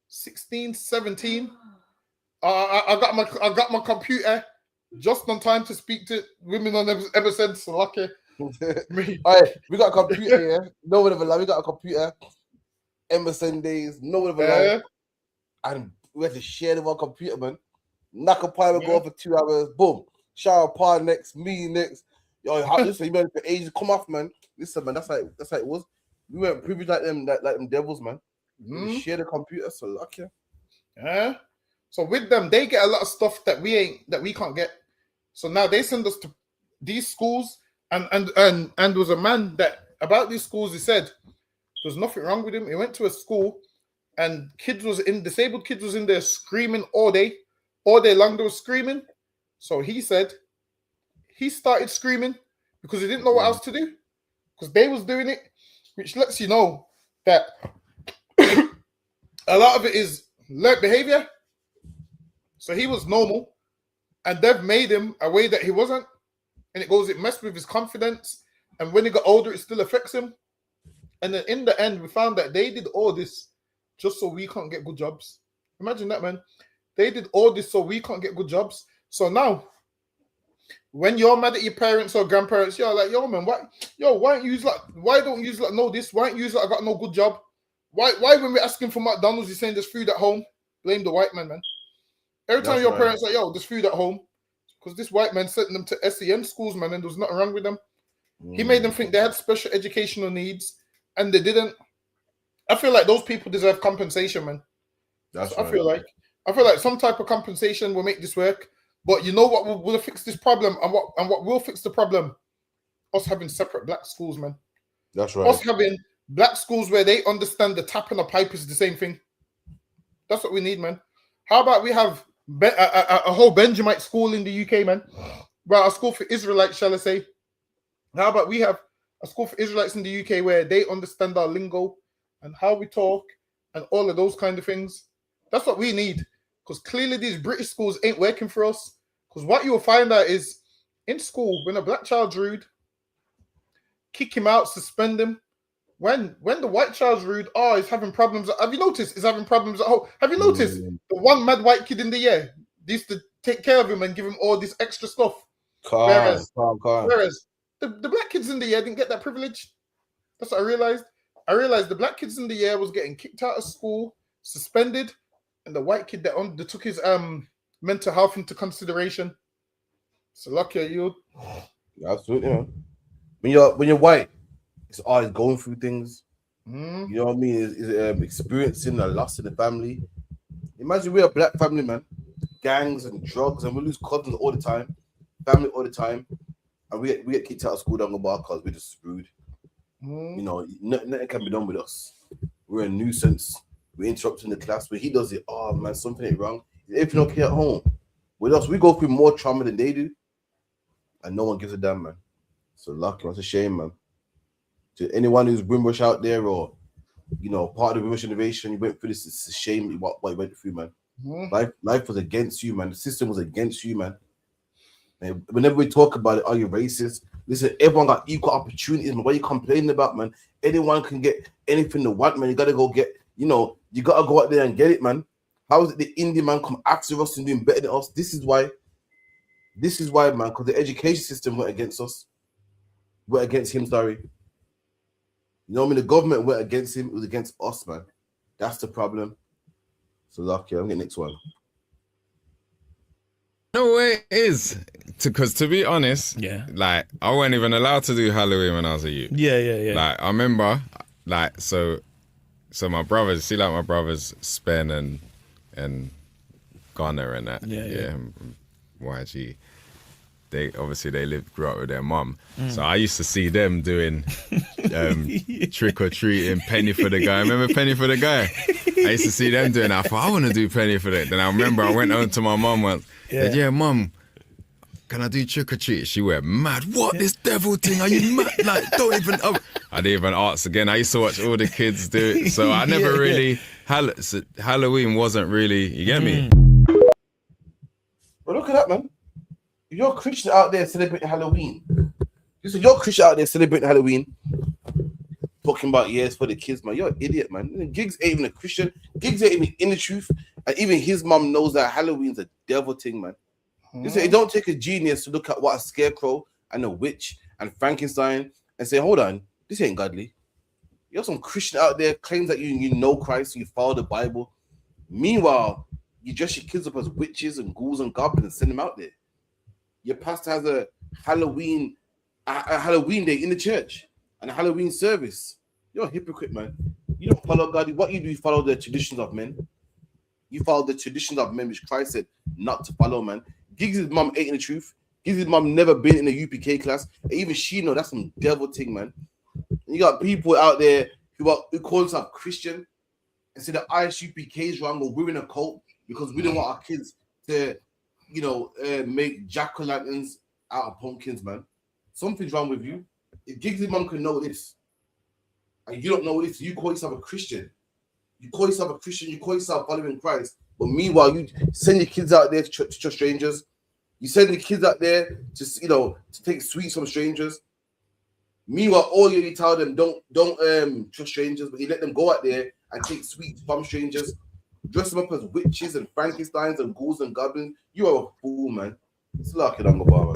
17. I got my computer just on time to speak to women on MSN. So lucky. All right, we got a computer here. No one ever lied. We got a computer. MSN days. No one ever lied. And we had to share the one computer, man. Knock a pie would go for 2 hours. Boom. Shower pie next. Me next. Yo, listen, you been for ages. Come off, man. Listen, man. That's how it was. We weren't privileged like them devils, man. We share the computer. So lucky. Yeah. So with them, they get a lot of stuff that we can't get. So now they send us to these schools, and there was a man that about these schools. He said there's nothing wrong with him. He went to a school, and disabled kids was in there screaming all day long. They were screaming. So he said he started screaming because he didn't know what else to do because they was doing it, which lets you know that a lot of it is learned behavior. So he was normal, and they've made him a way that he wasn't, and it messed with his confidence. And when he got older, it still affects him. And then in the end, we found that they did all this just so we can't get good jobs. Imagine that, man. They did all this so we can't get good jobs. So now, when you're mad at your parents or grandparents, you're like, yo, man, why don't you know this? Why don't you I got no good job? Why when we're asking for McDonald's, you're saying there's food at home? Blame the white man, man. Every time your parents are like, yo, there's food at home, because this white man sent them to SEN schools, man, and there was nothing wrong with them. He made them think they had special educational needs, and they didn't. I feel like those people deserve compensation, man. I feel like some type of compensation will make this work. But you know what will fix this problem, and what will fix the problem? Us having separate black schools, man. That's right. Us having black schools where they understand the tap and the pipe is the same thing. That's what we need, man. How about we have a whole Benjamite school in the UK, man? Well, a school for Israelites, shall I say? How about we have a school for Israelites in the UK where they understand our lingo and how we talk and all of those kind of things? That's what we need, because clearly these British schools ain't working for us. Because what you'll find out is in school, when a black child's rude, kick him out, suspend him. When the white child's rude, he's having problems. Have you noticed he's having problems at home? Have you noticed the one mad white kid in the year? They used to take care of him and give him all this extra stuff. Whereas the black kids in the year didn't get that privilege. That's what I realized. I realized the black kids in the year was getting kicked out of school, suspended, and the white kid that took his mental health into consideration. So lucky are you. Absolutely, man. When you're white, it's always going through things. You know what I mean? Is experiencing a loss in the family. Imagine we're a black family, man. Gangs and drugs, and we lose cousins all the time, family all the time, and we get kicked out of school down the bar because we're just screwed. You know, nothing can be done with us. We're a nuisance. We're interrupting the class. When he does it, oh man, something ain't wrong. If you're okay at home, with us, we go through more trauma than they do, and no one gives a damn, man. So lucky, it's a shame, man. To anyone who's Wimbush out there, or part of the Wimbush innovation, you went through this. It's a shame what you went through, man. Life was against you, man. The system was against you, man. And whenever we talk about it, are you racist? Listen, everyone got equal opportunities, man. What are you complaining about, man? Anyone can get anything they want, man. You gotta go get, you gotta go out there and get it, man. How is it the Indian man come after us and doing better than us? This is why, man, because the education system went against us. Went against him, sorry. You know what I mean? The government went against him. It was against us, man. That's the problem. So lucky. I'm getting next one. No way it is. Because to be honest, like I wasn't even allowed to do Halloween when I was a youth. Yeah. Like I remember, like so my brothers, my brothers Spen and Gunner and that. Yeah. And YG. they grew up with their mum. So I used to see them doing trick or treating, penny for the guy. Remember penny for the guy? I used to see them doing that. I thought, I want to do penny for that. Then I remember I went home to my mum once. Said, yeah, mum, can I do trick or treat? She went, mad. What, this devil thing? Are you mad? Like, don't even. I didn't even ask again. I used to watch all the kids do it. So I never really. Halloween wasn't really. You get me? But look at that, man. You're a Christian out there celebrating Halloween. Listen, you're a Christian out there celebrating Halloween. Talking about, it's for the kids, man. You're an idiot, man. Giggs ain't even a Christian. Giggs ain't even in the truth. And even his mum knows that Halloween's a devil thing, man. Listen, it don't take a genius to look at what a scarecrow and a witch and Frankenstein and say, hold on, this ain't godly. You're some Christian out there claims that you know Christ, you follow the Bible. Meanwhile, you dress your kids up as witches and ghouls and goblins and send them out there. Your pastor has a Halloween day in the church and a Halloween service. You're a hypocrite, man. You don't follow God. What you do, you follow the traditions of men. You follow the traditions of men, which Christ said not to follow, man. Giggs' mum ain't in the truth. Giggs' mum never been in a UPK class. And even she know that's some devil thing, man. And you got people out there who call themselves Christian and say the ISUPK is wrong or we're in a cult because we don't want our kids to, make jack-o'-lanterns out of pumpkins, man. Something's wrong with you. If Giggs' mum can know this, and you don't know this, you call yourself a Christian. You call yourself a Christian, you call yourself following Christ. But meanwhile, you send your kids out there to trust strangers. You send the kids out there to take sweets from strangers. Meanwhile, all you tell them don't trust strangers, but you let them go out there and take sweets from strangers, dress them up as witches and Frankensteins and ghouls and goblins. You are a fool, man. It's lucky I'm bar,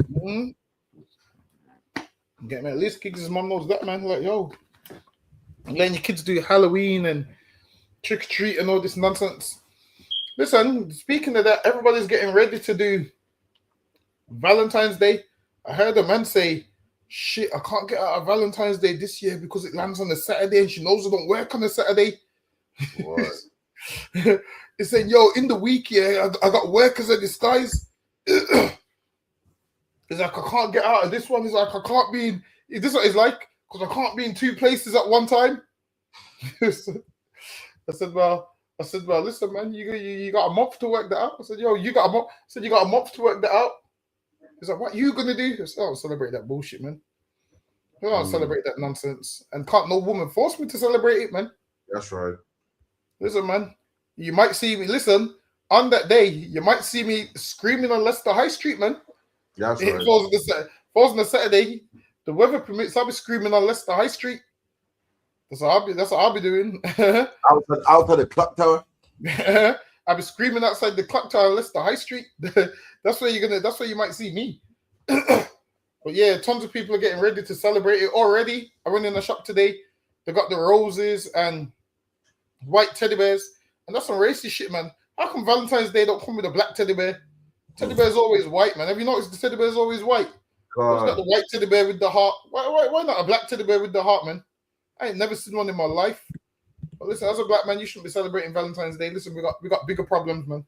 man. Get me at least Giggs' mom knows that, man. Like, yo, letting your kids do Halloween and trick or treat and all this nonsense. Listen, speaking of that, everybody's getting ready to do Valentine's Day. I heard a man say, shit, I can't get out of Valentine's Day this year because it lands on a Saturday and she knows I don't work on a Saturday. What? He said, yo, in the week, I got workers in disguise. He's like, I can't get out of this one. He's like, I can't be in, this is what it's like, because I can't be in two places at one time. I said, well, listen, man, you got a month to work that out. I said, yo, you got a month to work that out. He's like, what you gonna do? I said, I don't celebrate that bullshit, man. I don't celebrate that nonsense. And can't no woman force me to celebrate it, man. That's right. Listen, man, you might see me, on that day, you might see me screaming on Leicester High Street, man. That's right. It falls on a Saturday. The weather permits, I'll be screaming on Leicester High Street. That's what I'll be doing. outside the clock tower. I'll be screaming outside the clock tower on Leicester High Street. That's where you might see me. But yeah, tons of people are getting ready to celebrate it already. I went in the shop today. They got the roses and white teddy bears. And that's some racist shit, man. How come Valentine's Day don't come with a black teddy bear? Teddy bear's always white, man. Have you noticed the teddy bear's always white? It's got the white teddy bear with the heart. Why not a black teddy bear with the heart, man? I ain't never seen one in my life. But listen, as a black man, you shouldn't be celebrating Valentine's Day. Listen, we got bigger problems, man.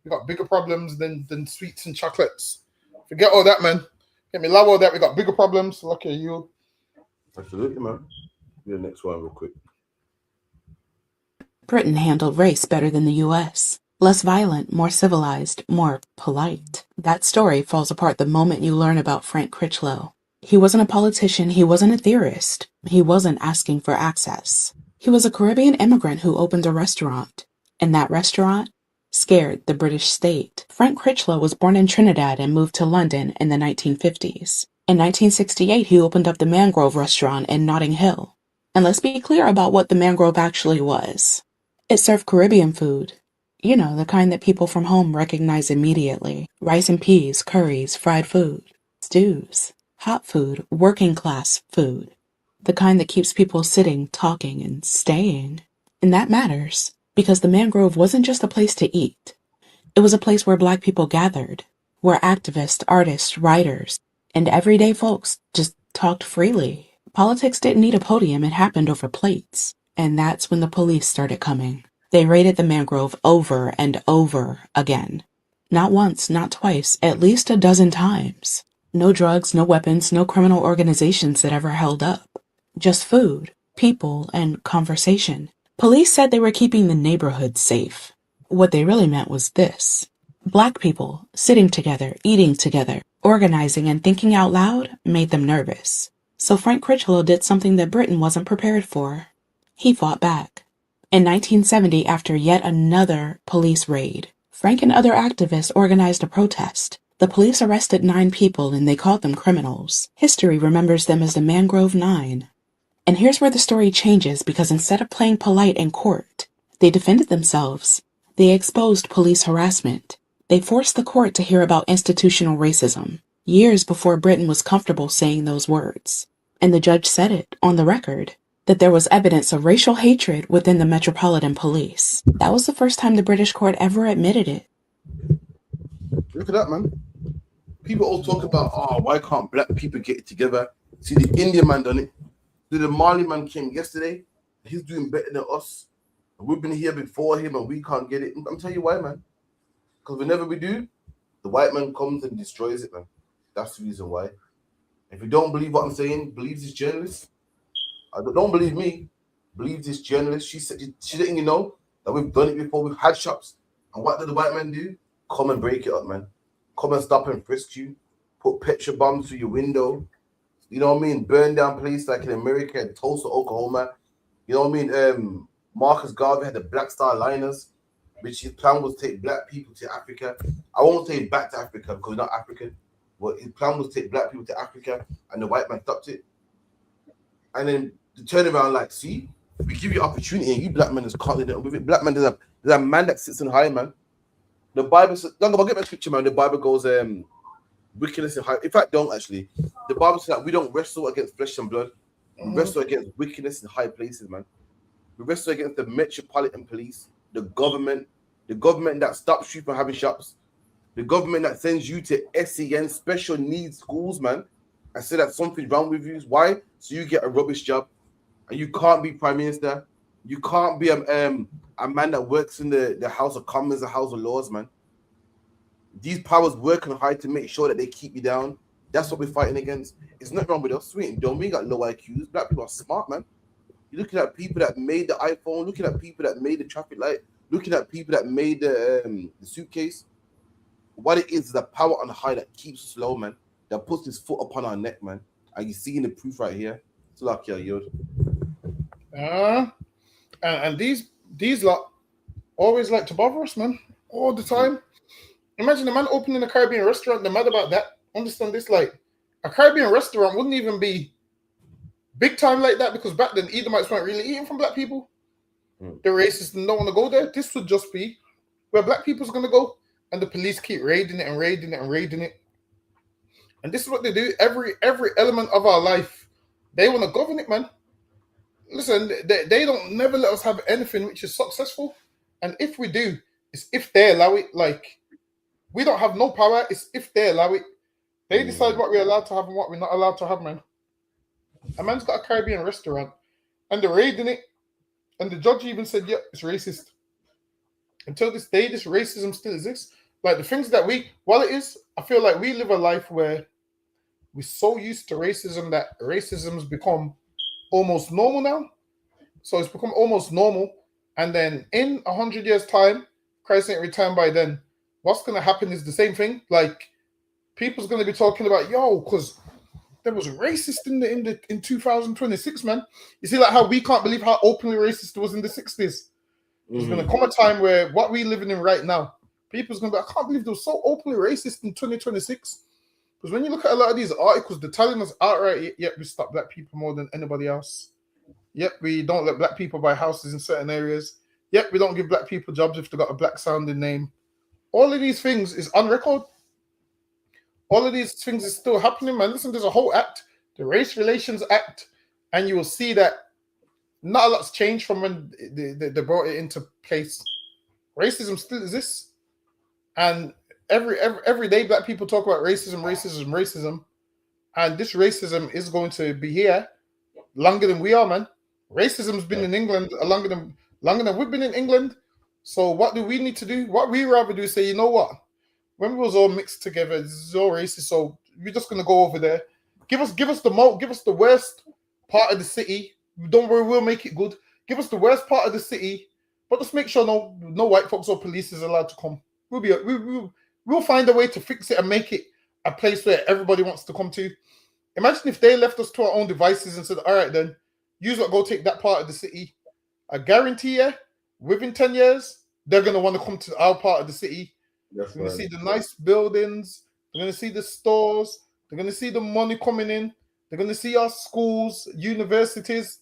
We got bigger problems than sweets and chocolates. Forget all that, man. Get me love all that. We got bigger problems. Lucky you. Absolutely, man. The next one real quick. Britain handled race better than the US. Less violent, more civilized, more polite. That story falls apart the moment you learn about Frank Critchlow. He wasn't a politician, he wasn't a theorist. He wasn't asking for access. He was a Caribbean immigrant who opened a restaurant. And that restaurant scared the British state. Frank Critchlow was born in Trinidad and moved to London in the 1950s. In 1968, he opened up the Mangrove restaurant in Notting Hill. And let's be clear about what the Mangrove actually was. It served Caribbean food. You know, the kind that people from home recognize immediately. Rice and peas, curries, fried food, stews, hot food, working class food. The kind that keeps people sitting, talking, and staying. And that matters, because the Mangrove wasn't just a place to eat. It was a place where Black people gathered, where activists, artists, writers, and everyday folks just talked freely. Politics didn't need a podium, it happened over plates. And that's when the police started coming. They raided the Mangrove over and over again. Not once, not twice, at least a dozen times. No drugs, no weapons, no criminal organizations that ever held up. Just food, people, and conversation. Police said they were keeping the neighborhood safe. What they really meant was this. Black people, sitting together, eating together, organizing and thinking out loud made them nervous. So Frank Critchlow did something that Britain wasn't prepared for. He fought back. In 1970, after yet another police raid, Frank and other activists organized a protest. The police arrested 9 people and they called them criminals. History remembers them as the Mangrove 9. And here's where the story changes, because instead of playing polite in court, they defended themselves. They exposed police harassment. They forced the court to hear about institutional racism, years before Britain was comfortable saying those words. And the judge said it, on the record, that there was evidence of racial hatred within the Metropolitan Police. That was the first time the British court ever admitted it. Look at that, man. People all talk about, oh, why can't black people get it together? See, the Indian man done it. The Mali man came yesterday. He's doing better than us. We've been here before him and we can't get it. I'm telling you why, man. Because whenever we do, the white man comes and destroys it, man. That's the reason why. If you don't believe what I'm saying, believe this journalist. Don't believe me. Believe this journalist. She's letting you know that we've done it before. We've had shops. And what did the white man do? Come and break it up, man. Come and stop and frisk you. Put petrol bombs through your window. You know what I mean? Burn down places like in America and Tulsa, Oklahoma. You know what I mean? Marcus Garvey had the Black Star Liners, which his plan was to take black people to Africa. I won't say back to Africa because we're not African. But his plan was to take black people to Africa, and the white man stopped it. And then to turn around like, see, we give you opportunity, and you black men just can't do that with it. Black man, there's a man that sits on high, man. The Bible says, don't go get my scripture, man. The Bible goes, wickedness and high. In fact, don't actually. The Bible says that we don't wrestle against flesh and blood. We wrestle against wickedness in high places, man. We wrestle against the Metropolitan Police, the government that stops you from having shops, the government that sends you to SEN, special needs schools, man, and say that something's wrong with you. Why? So you get a rubbish job, and you can't be prime minister. You can't be a man that works in the House of Commons, the House of Lords, man. These powers work on high to make sure that they keep you down. That's what we're fighting against. It's nothing wrong with us. We got low IQs. Black people are smart, man. You're looking at people that made the iPhone, looking at people that made the traffic light, looking at people that made the suitcase. What it is the power on high that keeps us low, man. That puts his foot upon our neck, man. And you seeing the proof right here. It's like Yod. And these lot always like to bother us, man. All the time. Imagine a man opening a Caribbean restaurant. They're mad about that. Understand this? Like, a Caribbean restaurant wouldn't even be big time like that because back then Edomites weren't really eating from black people. The racists don't want to go there. This would just be where black people's going to go, and the police keep raiding it and raiding it and raiding it. And this is what they do. Every element of our life, they want to govern it, man. Listen, they don't never let us have anything which is successful. And if we do, it's if they allow it. Like, we don't have no power. It's if they allow it. They decide what we're allowed to have and what we're not allowed to have, man. A man's got a Caribbean restaurant and they're raiding it. And the judge even said, yeah, it's racist. Until this day, this racism still exists. Like the things that while it is, I feel like we live a life where we're so used to racism that racism's become almost normal now. So it's become almost normal. And then in 100 years' time, Christ ain't returned by then, what's going to happen is the same thing. Like, people's going to be talking about, yo, because there was racist in 2026, man. You see, like how we can't believe how openly racist it was in the 60s. There's going to come a time where what we're living in right now, people's going to be, I can't believe they were so openly racist in 2026. Because when you look at a lot of these articles, they're telling us outright, yep, we stop black people more than anybody else. Yep, we don't let black people buy houses in certain areas. Yep, we don't give black people jobs if they've got a black sounding name. All of these things is on record. All of these things is still happening, man. Listen, there's a whole act, the Race Relations Act, and you will see that not a lot's changed from when they brought it into place. Racism still exists. And every day black people talk about racism. And this racism is going to be here longer than we are, man. Racism's been in England longer than we've been in England. So what do we need to do? What we rather do is say, you know what? when we was all mixed together, it's all racist. So we're just gonna go over there. Give us the worst part of the city. Don't worry, we'll make it good. Give us the worst part of the city, but just make sure no white folks or police is allowed to come. We'll find a way to fix it and make it a place where everybody wants to come to. Imagine if they left us to our own devices and said, all right, then, you go take that part of the city. I guarantee you, within 10 years, they're going to want to come to our part of the city. They're going to see the nice buildings. They're going to see the stores. They're going to see the money coming in. They're going to see our schools, universities,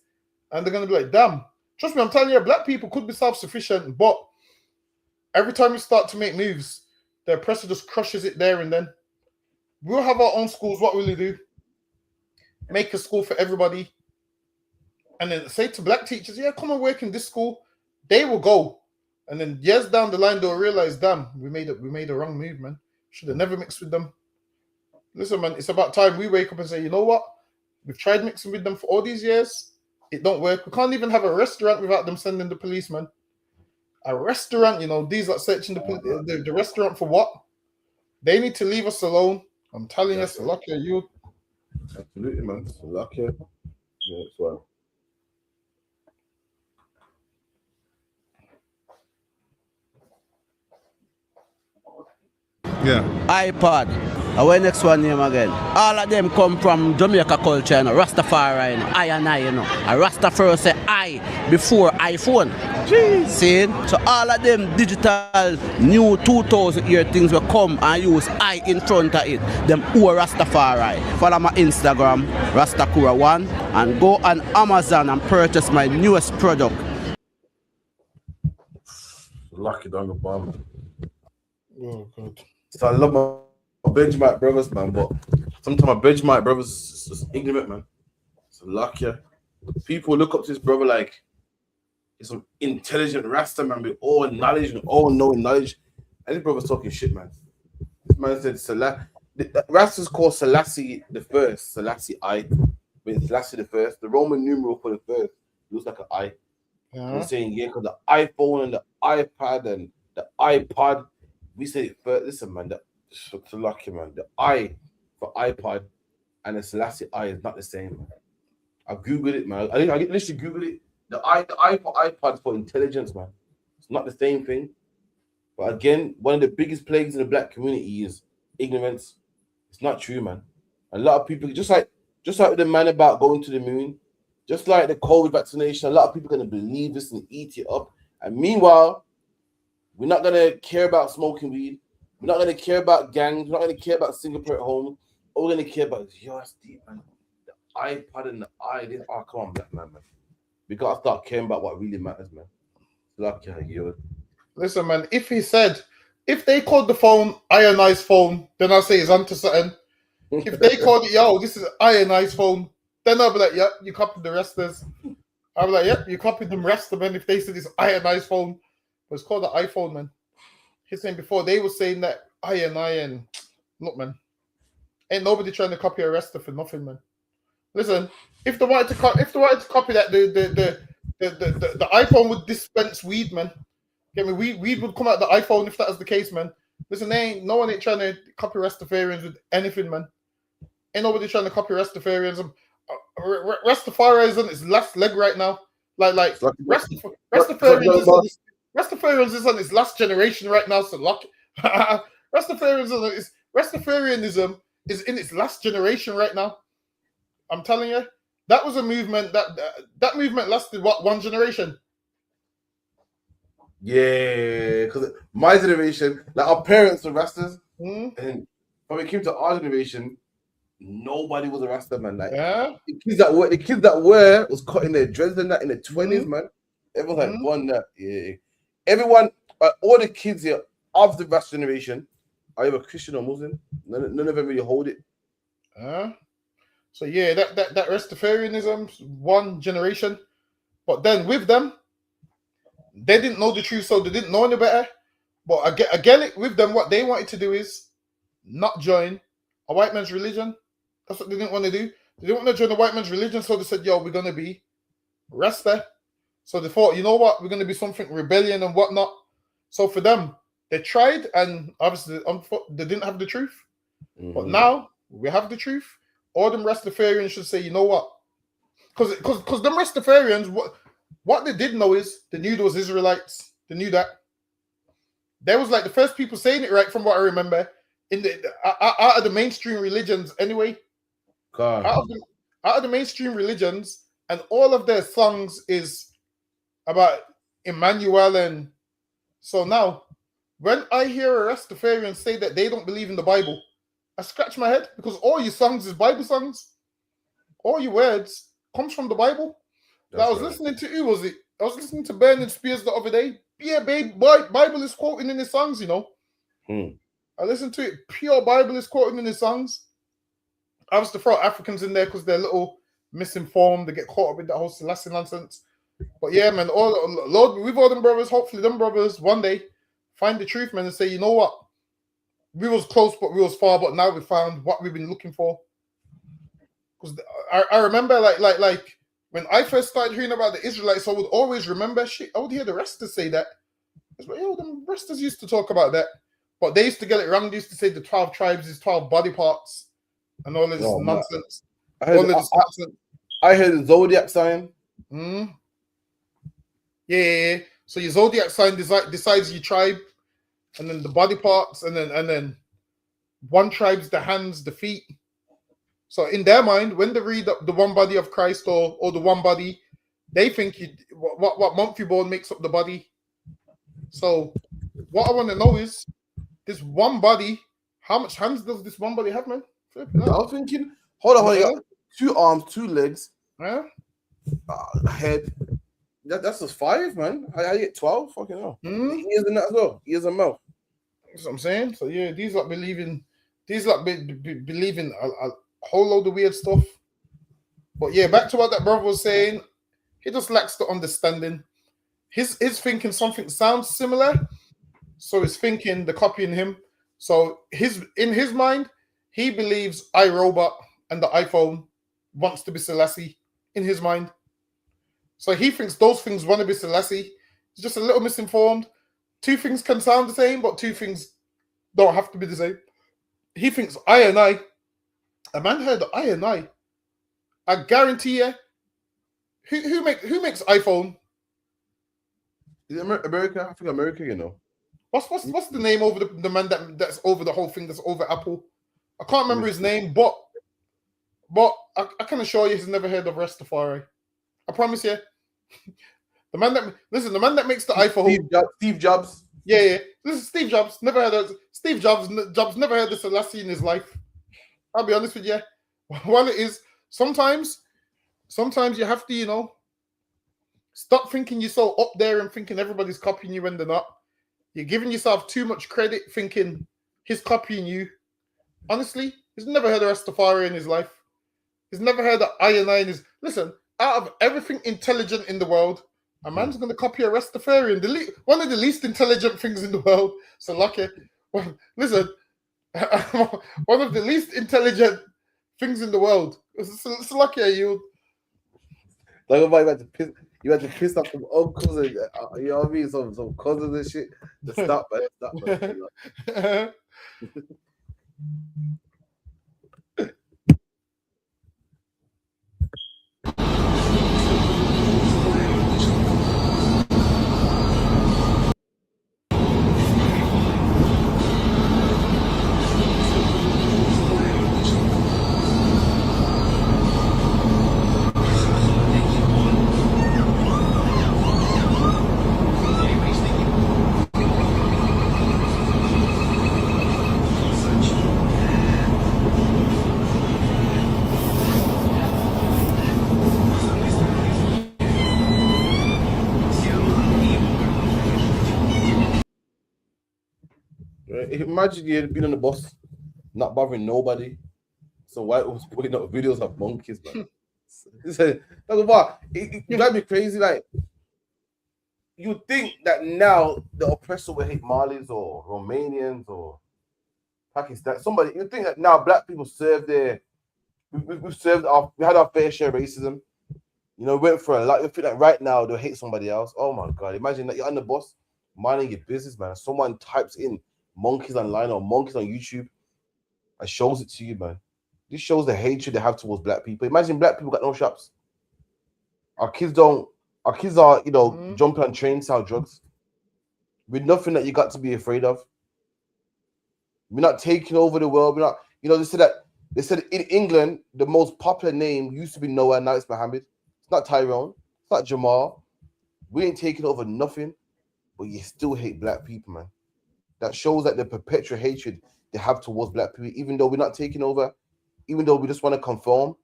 and they're going to be like, damn. Trust me, I'm telling you, black people could be self-sufficient, but every time we start to make moves, the oppressor just crushes it there and then. We'll have our own schools. What will we do? Make a school for everybody. And then say to black teachers, yeah, come and work in this school. They will go. And then years down the line, they'll realize, damn, we made a wrong move, man. Should have never mixed with them. Listen, man, it's about time we wake up and say, you know what? We've tried mixing with them for all these years. It don't work. We can't even have a restaurant without them sending the policeman. A restaurant, these are searching the restaurant for what? They need to leave us alone. I'm telling you, Salakia, you. Absolutely, man. Salakia. Yeah, that's well. Yeah. iPod. And when next one name again? All of them come from Jamaica culture, Rastafari, I and I, A Rastafari say I before iPhone. Jeez. See? So all of them digital new 2000 year things will come and use I in front of it. Them who are Rastafari. Follow my Instagram, Rastakura1, and go on Amazon and purchase my newest product. Lucky down the bomb. Oh, God. So I love my Benjamite brothers, man, but sometimes my Benjamite brothers is just ignorant, man. So lucky. People look up to this brother like he's some intelligent Rasta, man, with all knowledge and all knowing knowledge. And this brother's talking shit, man. This man said Rasta's called Selassie the First, Selassie I. When Selassie the First, the Roman numeral for the first looks like an I. Yeah. We're saying, yeah, because the iPhone and the iPad and the iPod, we say it first. Listen, man, that's lucky, man. The I for iPod and the Selassie I is not the same. I googled it, man. I literally googled it. The I for iPod for intelligence, man. It's not the same thing. But again, one of the biggest plagues in the black community is ignorance. It's not true, man. A lot of people, just like with the man about going to the moon, just like the COVID vaccination, a lot of people are going to believe this and eat it up. And meanwhile, we're not going to care about smoking weed. We're not going to care about gangs. We're not going to care about single parent homes. All we're going to care about is, yo, that's deep, man. The iPod and the oh, come on, black man. We got to start caring about what really matters, man. Listen, man, if they called the phone ionized phone, then I'll say it's onto something. If they called it, yo, this is ionized phone, then I'll be like, yep, you copied the resters. I'll be like, yep, you copied them rester, man, if they said it's ionized phone. But it's called the iPhone, man. He's saying before, they were saying that iron. Look, man, ain't nobody trying to copy a rester for nothing, man. Listen, if they wanted to copy that, the iPhone would dispense weed, man. Get me? Weed would come out the iPhone if that was the case, man. Listen, no one ain't trying to copy Rastafarians with anything, man. Ain't nobody trying to copy Rastafarians. Rastafari is on its last leg right now. Like Rastafarians is on its last generation right now. So Rastafarianism is in its last generation right now. I'm telling you, that was a movement that movement lasted what, one generation? Yeah, because my generation, like our parents were Rastas, and when it came to our generation, nobody was a Rasta, man. Like the kids that were was cutting their dreads and that in the 20s, man. Everyone had one that, yeah. Everyone, all the kids here of the Rasta generation are either Christian or Muslim. None of them really hold it. So yeah, that Rastafarianism, one generation, but then with them, they didn't know the truth, so they didn't know any better. But again, with them, what they wanted to do is not join a white man's religion. That's what they didn't want to do. They didn't want to join the white man's religion, so they said, yo, we're going to be Rasta. So they thought, you know what, we're going to be something rebellion and whatnot. So for them, they tried, and obviously they didn't have the truth. But now we have the truth. All them Rastafarians should say, you know what? Because them Rastafarians, what they did know is they knew there was Israelites. They knew that. They was like the first people saying it, right? From what I remember, in the out of the mainstream religions, anyway. God. Out of the mainstream religions, and all of their songs is about Emmanuel, and so now when I hear a Rastafarian say that they don't believe in the Bible, I scratch my head because all your songs is Bible songs. All your words comes from the Bible. I was listening to who was it? I was listening to Bernard Spears the other day. Yeah, babe, Bible is quoting in his songs, you know. I listened to it. Pure Bible is quoting in his songs. I was to throw Africans in there because they're a little misinformed. They get caught up with that whole Selassie nonsense. But yeah, man, Lord, with all them brothers, hopefully them brothers one day find the truth, man, and say, you know what? We was close, but we was far, but now we found what we've been looking for. Because I remember, like when I first started hearing about the Israelites, I would always remember shit. I would hear the Rastas say that. It's like, yo, them Rastas used to talk about that, but they used to get it wrong. They used to say the 12 tribes is 12 body parts and all this nonsense. I heard the zodiac sign. Yeah. So your zodiac sign decides your tribe, and then the body parts, and then one tribe's the hands, the feet. So in their mind, when they read the one body of Christ or the one body, they think what month you're born makes up the body. So what I want to know is this one body, how much hands does this one body have, man? I was thinking, hold on, you got 2 arms, 2 legs, head. That's just 5, man. How you get 12? Fucking hell. Ears and that as well. Ears and mouth. That's what I'm saying. So yeah, these like believing a whole load of weird stuff. But yeah, back to what that brother was saying. He just lacks the understanding. His thinking something sounds similar, so he's thinking they're copying him. So in his mind, he believes iRobot and the iPhone wants to be Selassie in his mind. So he thinks those things want to be Selassie. He's just a little misinformed. 2 things can sound the same, but 2 things don't have to be the same. He thinks I and I. A man heard I and I guarantee you. Who makes iPhone? Is it America? I think America, you know. What's the name over the man that's over the whole thing, that's over Apple? I can't remember his name, but I can assure you he's never heard of Rastafari. I promise you. The man that makes the iPhone. Steve Jobs. Yeah. This is Steve Jobs. Never heard of Steve Jobs. Jobs never heard of Selassie in his life. I'll be honest with you. While it is, sometimes you have to, you know, stop thinking you're so up there and thinking everybody's copying you when they're not. You're giving yourself too much credit thinking he's copying you. Honestly, he's never heard of Rastafari in his life. He's never heard of I and I in his... Listen, out of everything intelligent in the world, a man's going to copy a Rastafarian. One of the least intelligent things in the world. So lucky. Well, listen, one of the least intelligent things in the world. It's lucky you. Like about you had to piss off some uncles and you know what I mean, some cousins and shit. To stop, man. Imagine you had been on the bus, not bothering nobody. So why was putting up videos of monkeys, man? That's what it drives me crazy. Like, you think that now the oppressor will hate Malis or Romanians or Pakistan, somebody. You think that now black people serve we had our fair share of racism. You know, went for a lot. You think that right now they'll hate somebody else. Oh my God! Imagine that you're on the bus, minding your business, man. Someone types in monkeys online or monkeys on YouTube and shows it to you, man. This shows the hatred they have towards black people. Imagine black people got no shops. Our kids are, jumping on trains, sell drugs. With nothing that you got to be afraid of. We're not taking over the world. We're not, they said in England, the most popular name used to be Noah, now it's Muhammad. It's not Tyrone. It's not Jamal. We ain't taking over nothing, but you still hate black people, man. That shows that the perpetual hatred they have towards black people, even though we're not taking over, even though we just want to conform,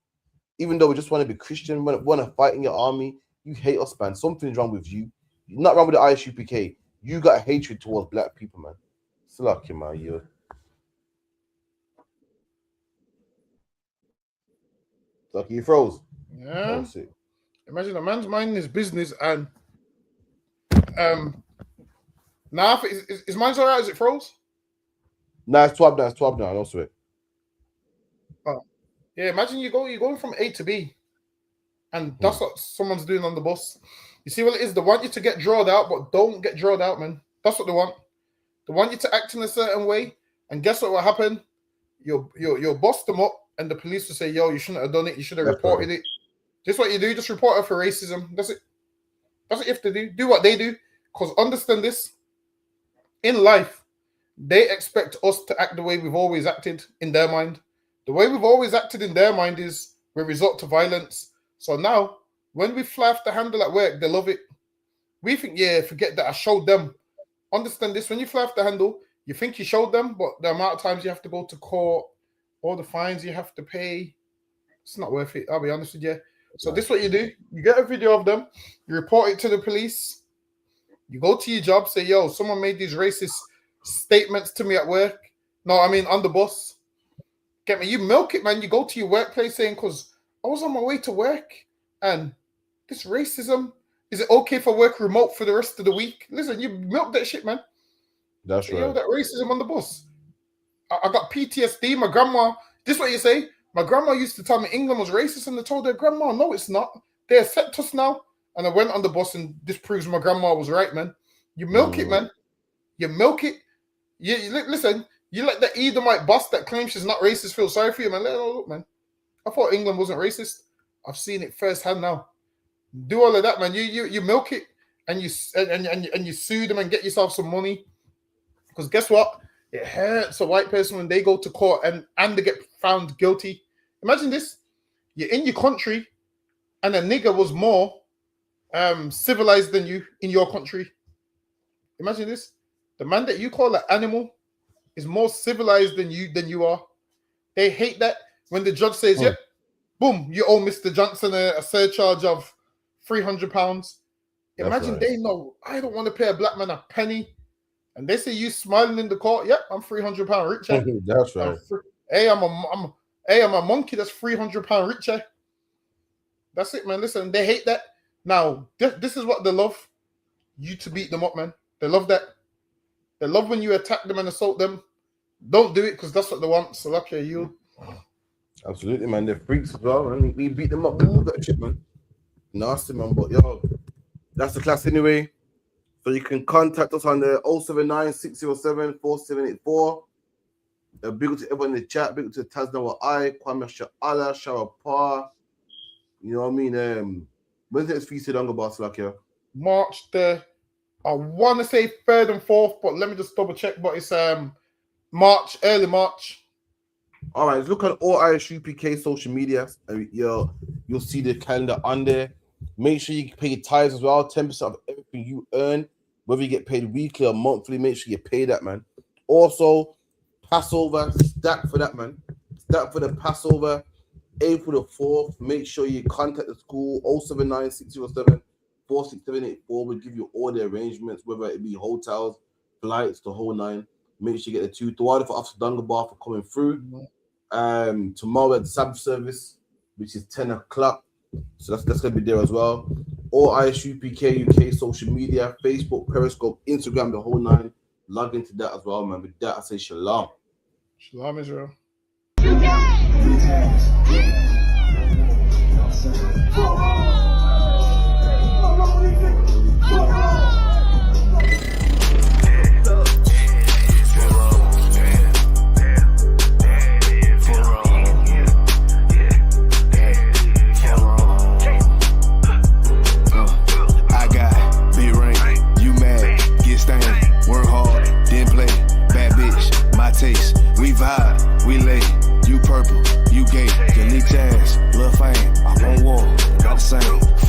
even though we just want to be Christian, want to fight in your army, you hate us, man. Something's wrong with you. You're not wrong with the ISUPK. You got hatred towards black people, man. It's lucky, man. You. Lucky you froze. Yeah. Imagine a man's minding his business and now is mine's alright? Is it froze? Nah, it's 12 now. It's 12 now. I don't swear. Oh. Yeah, imagine you're going from A to B, and that's what someone's doing on the bus. You see what it is? They want you to get drawed out, but don't get drawed out, man. That's what they want. They want you to act in a certain way, and guess what will happen? You'll bust them up, and the police will say, "Yo, you shouldn't have done it. You should have reported it." Just what you do. Just report her for racism. That's it. That's what you have to do. Do what they do. Because understand this. In life, they expect us to act the way we've always acted in their mind. The way we've always acted in their mind is we resort to violence. So now, when we fly off the handle at work, they love it. We think, yeah, forget that I showed them. Understand this. When you fly off the handle, you think you showed them, but the amount of times you have to go to court, all the fines you have to pay, it's not worth it. I'll be honest with you. So this is what you do. You get a video of them. You report it to the police. You go to your job, say, yo, someone made these racist statements to me at work. No, I mean on the bus. Get me? You milk it, man. You go to your workplace saying, because I was on my way to work and this racism, is it okay if I work remote for the rest of the week? Listen, you milk that shit, man. That's right. Yo, that racism on the bus. I got PTSD. My grandma, this is what you say. My grandma used to tell me England was racist, and I told her, Grandma, no, it's not. They accept us now. And I went on the bus, and this proves my grandma was right, man. You milk it, man. You milk it. Listen, you let the Edomite boss that claims she's not racist feel sorry for you, man. Let her look, man. I thought England wasn't racist. I've seen it firsthand now. Do all of that, man. You milk it, and you sue them and get yourself some money. Because guess what? It hurts a white person when they go to court and they get found guilty. Imagine this. You're in your country and a nigger was more civilized than you in your country. Imagine this. The man that you call an animal is more civilized than you are. They hate that when the judge says, yep, boom, you owe Mr. Johnson a surcharge of £300. Imagine right. They know, I don't want to pay a black man a penny. And they say you smiling in the court. Yep, I'm £300 richer. That's right. I'm a monkey that's £300 richer. That's it, man. Listen, they hate that. Now, this is what they love. You to beat them up, man. They love that. They love when you attack them and assault them. Don't do it because that's what they want. So lucky you. Absolutely, man. They're freaks as well, man. We beat them up. All that shit, man. Nasty, man. But yo, that's the class anyway. So you can contact us on the 079-607-4784. Big up to everyone in the chat. Big up to Tasna I, Kwame Sha'ala, Sharapar. You know what I mean? When's the next feast on the boss, like here? March the, I want to say 3rd and 4th, but let me just double check. But it's March, early March. All right, look at all ISUPK social media, and you'll see the calendar on there. Make sure you pay your tithes as well. 10% of everything you earn, whether you get paid weekly or monthly, make sure you pay that, man. Also, Passover, stack for that, man. Stack for the Passover, April the 4th. Make sure you contact the school, 079-607-46784. We'll give you all the arrangements, whether it be hotels, flights, the whole nine. Make sure you get the two. Tawada for Officer Dungabar for coming through. Tomorrow at the Sabbath service, which is 10 o'clock. So that's going to be there as well. All ISUPK UK social media, Facebook, Periscope, Instagram, the whole nine. Log into that as well, man. With that, I say shalom. Shalom, Israel. cash, love fame, I want war, got the same.